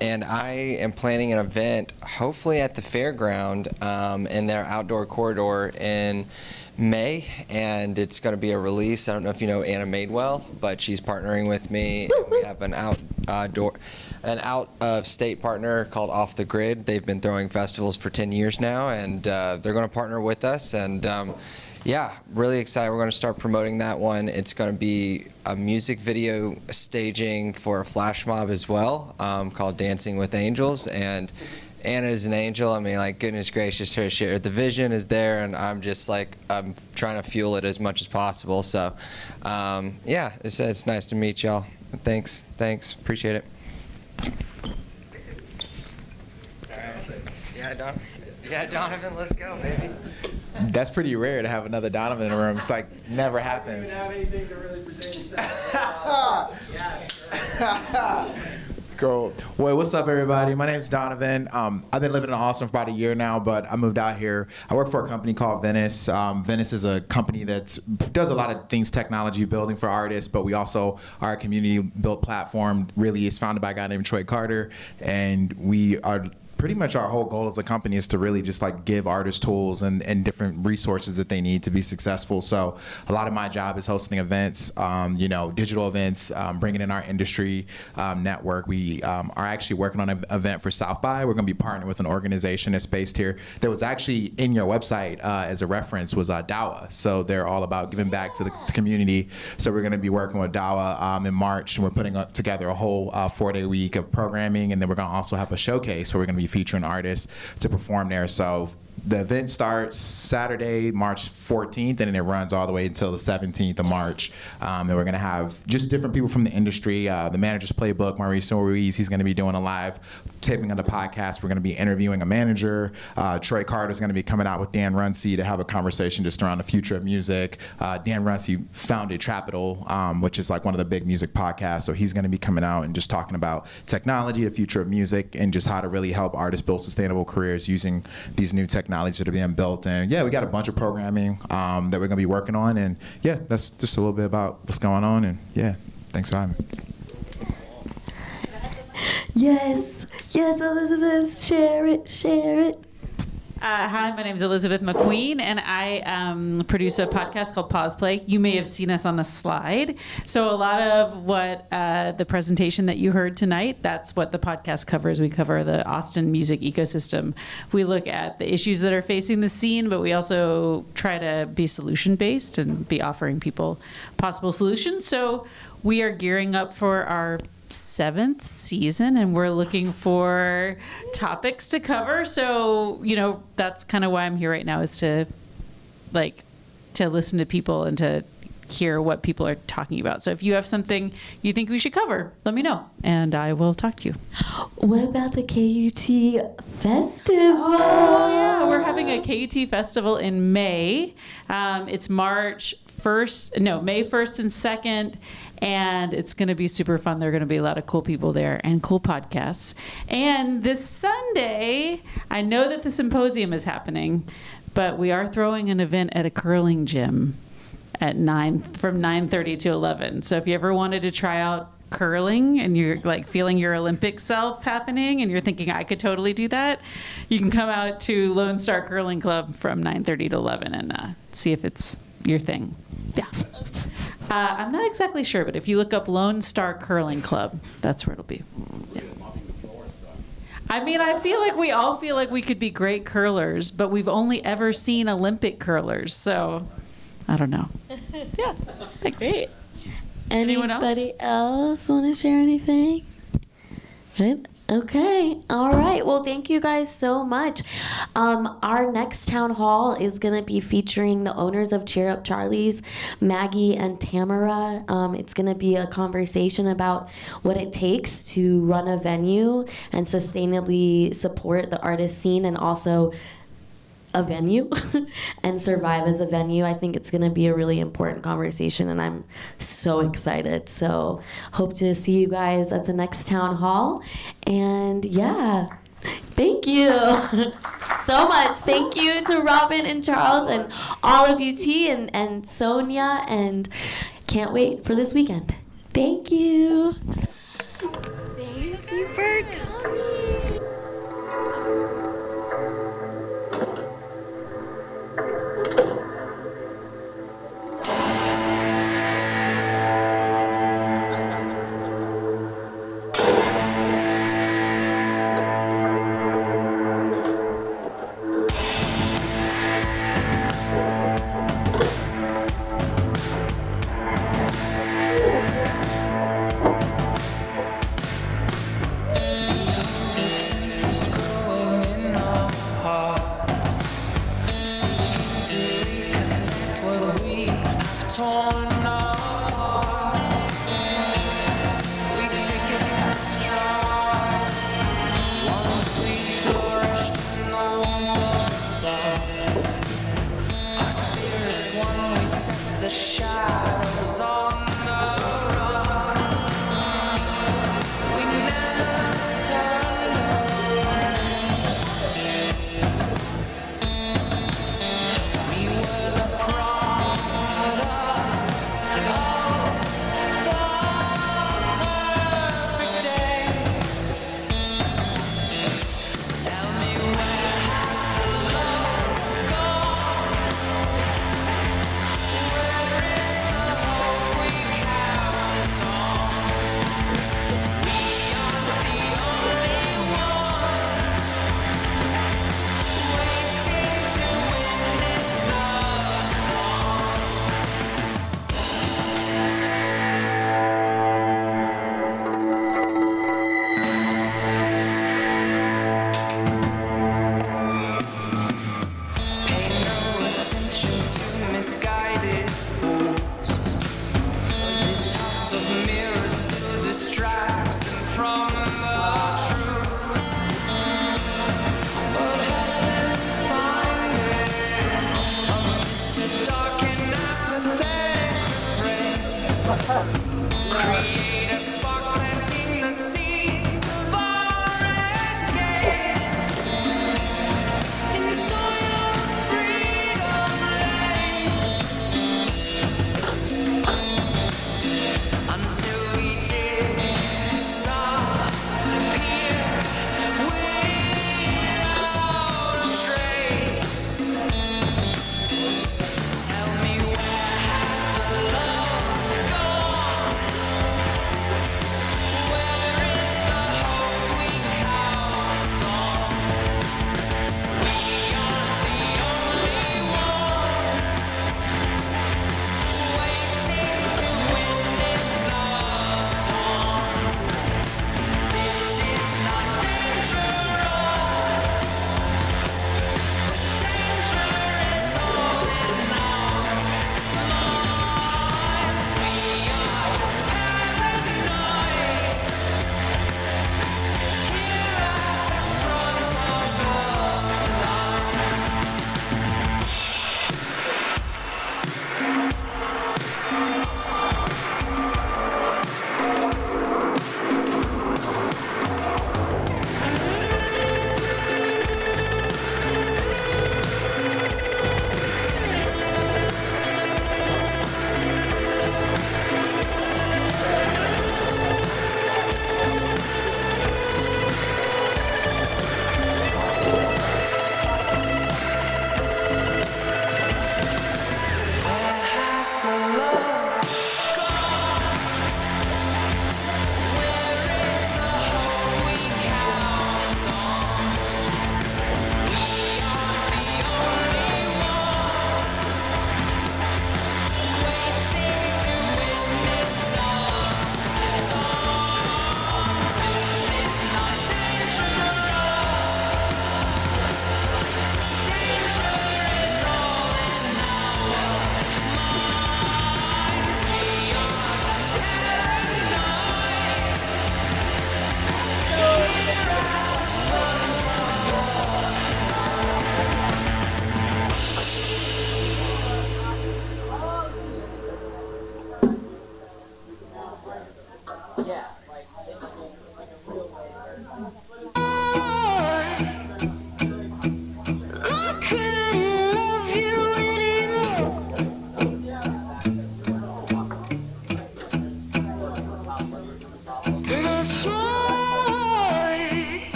and I am planning an event, hopefully at the fairground, in their outdoor corridor in May, and it's going to be a release. I don't know if you know Anna Madewell, but she's partnering with me. And we have an out-of-state partner called Off the Grid. They've been throwing festivals for 10 years now, and they're going to partner with us. And yeah, really excited. We're going to start promoting that one. It's going to be a music video staging for a flash mob as well, called Dancing with Angels. And Anna is an angel. I mean, like, goodness gracious, her share. The vision is there, and I'm just like, I'm trying to fuel it as much as possible. So, yeah, it's nice to meet y'all. Thanks, appreciate it. Yeah, Donovan, let's go, baby. That's pretty rare to have another Donovan in the room. It's like never happens. I don't even have anything to really present. Cool. Well, what's up, everybody? My name's Donovan. I've been living in Austin for about a year now, but I moved out here. I work for a company called Venice. Venice is a company that does a lot of things, technology building for artists, but we also are a community-built platform. Really, it's founded by a guy named Troy Carter, and we are pretty much our whole goal as a company is to really just like give artists tools and different resources that they need to be successful. So a lot of my job is hosting events, digital events, bringing in our industry network. We are actually working on an event for South by. We're going to be partnering with an organization that's based here that was actually in your website as a reference was DAWA. So they're all about giving back to the community. So we're going to be working with DAWA in March, and we're putting together a whole 4-day week of programming, and then we're going to also have a showcase where we're going to be featuring artists to perform there. So the event starts Saturday, March 14th, and then it runs all the way until the 17th of March. And we're going to have just different people from the industry. The Manager's Playbook, Mauricio Ruiz, he's going to be doing a live taping of the podcast. We're going to be interviewing a manager. Troy Carter's going to be coming out with Dan Runcie to have a conversation just around the future of music. Dan Runcie founded Trapital, which is like one of the big music podcasts. So he's going to be coming out and just talking about technology, the future of music, and just how to really help artists build sustainable careers using these new technologies that are being built. And yeah, we got a bunch of programming that we're going to be working on. And yeah, that's just a little bit about what's going on. And yeah, thanks for having me. Yes, Elizabeth, share it. Hi, my name is Elizabeth McQueen, and I produce a podcast called Pause Play. You may have seen us on the slide. So a lot of what the presentation that you heard tonight, that's what the podcast covers. We cover the Austin music ecosystem. We look at the issues that are facing the scene, but we also try to be solution-based and be offering people possible solutions. So we are gearing up for our 7th season, and we're looking for topics to cover. So, that's kind of why I'm here right now, is to listen to people and to hear what people are talking about. So if you have something you think we should cover, let me know, and I will talk to you. What about the KUT Festival? Oh, yeah. We're having a KUT Festival in May. It's May 1st and 2nd. And it's going to be super fun. There are going to be a lot of cool people there and cool podcasts. And this Sunday, I know that the symposium is happening, but we are throwing an event at a curling gym at from 9:30 to 11. So if you ever wanted to try out curling and you're like feeling your Olympic self happening and you're thinking I could totally do that, you can come out to Lone Star Curling Club from 9:30 to 11 and see if it's your thing. Yeah. I'm not exactly sure, but if you look up Lone Star Curling Club, that's where it'll be. Yeah. I mean, I feel like we all feel like we could be great curlers, but we've only ever seen Olympic curlers, so I don't know. Yeah, thanks. Great. Anyone Anybody else want to share anything? Good. Okay. All right. Well, thank you guys so much. Our next town hall is going to be featuring the owners of Cheer Up Charlie's, Maggie and Tamara. It's going to be a conversation about what it takes to run a venue and sustainably support the artist scene and also a venue and survive as a venue. I think it's going to be a really important conversation, and I'm so excited. So hope to see you guys at the next town hall. And yeah, thank you so much. Thank you to Robin and Charles and all of UT and Sonia, and can't wait for this weekend. Thank you. Thank you for coming.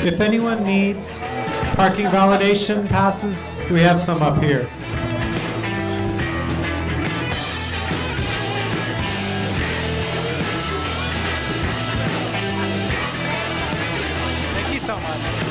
If anyone needs parking validation passes, we have some up here. Thank you so much.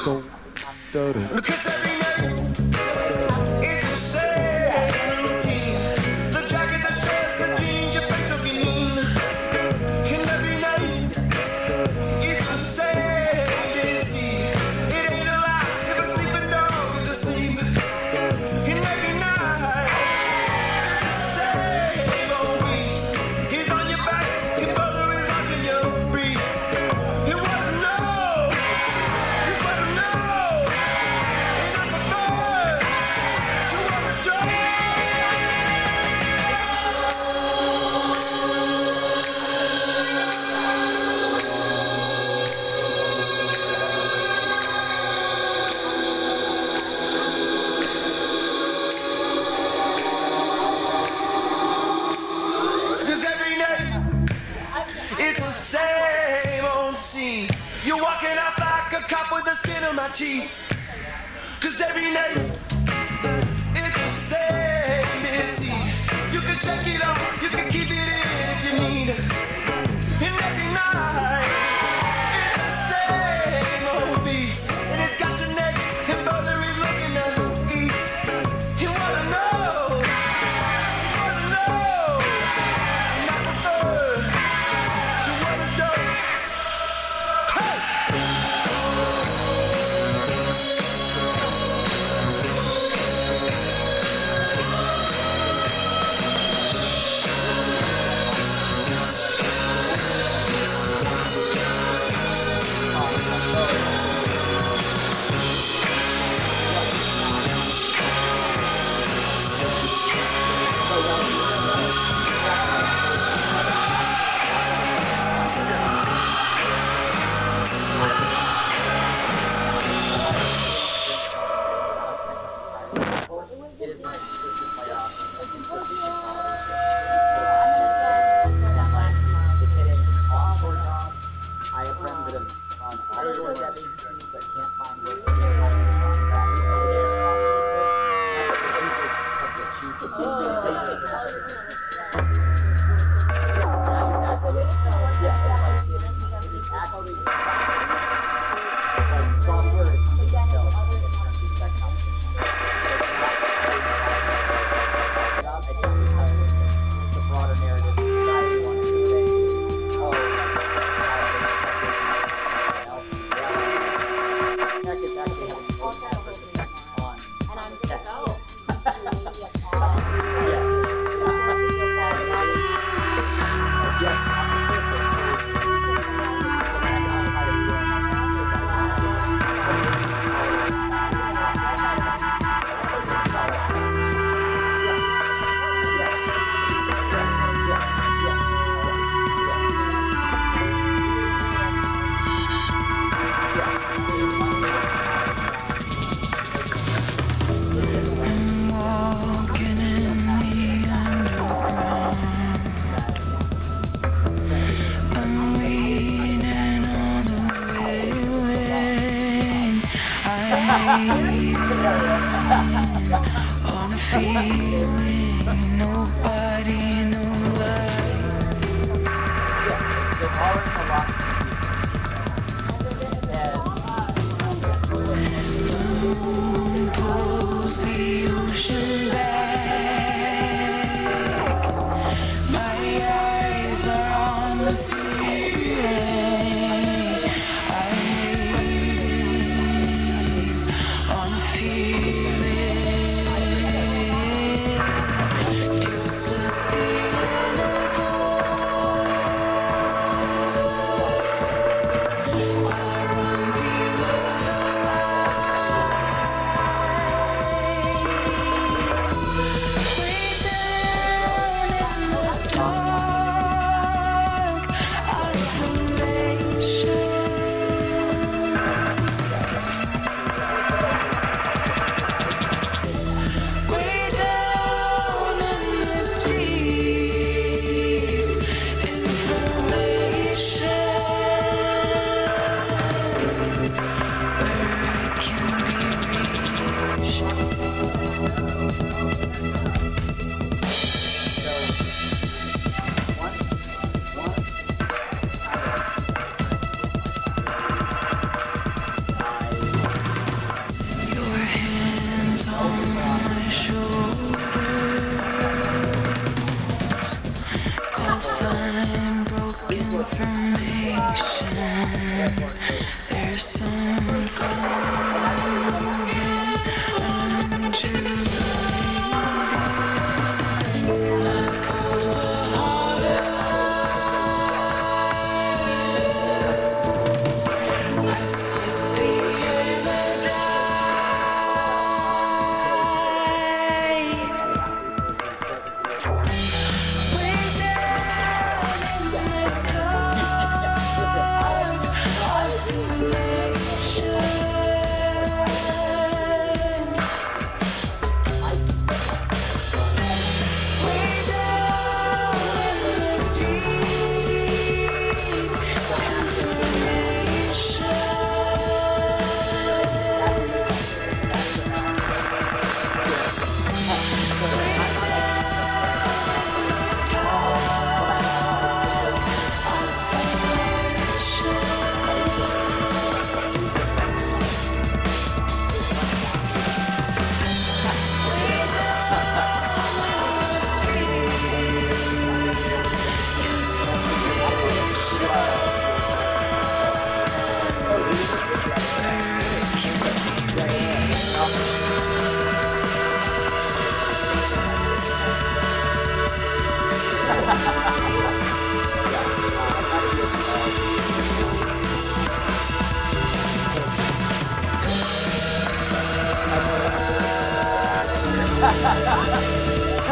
Because every night is the same routine. The jacket, the shirts, the jeans, your face looking mean. And every night is the same deceit. It ain't a lie if a sleeping dog is asleep. And every night is the same old beast. He's on your back, your brother is watching you breathe. You wanna know? He's wanna know. And I prefer to wanna join. Cause every night it's the same old scene. You're walking out like a cop with the skin on my cheek. Cause every night it's the same deceit. You can check it out, you can keep it in if you need. And every night it's the same old beast. And it's got your neck and brother is looking to eat. You wanna know? You wanna know? And I prefer to wanna go. Hey! On a feeling nobody knows. The moon pulls the ocean back. My eyes are on the ceiling. I'm waiting on a feeling. Just a feeling of There's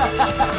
Ha ha ha!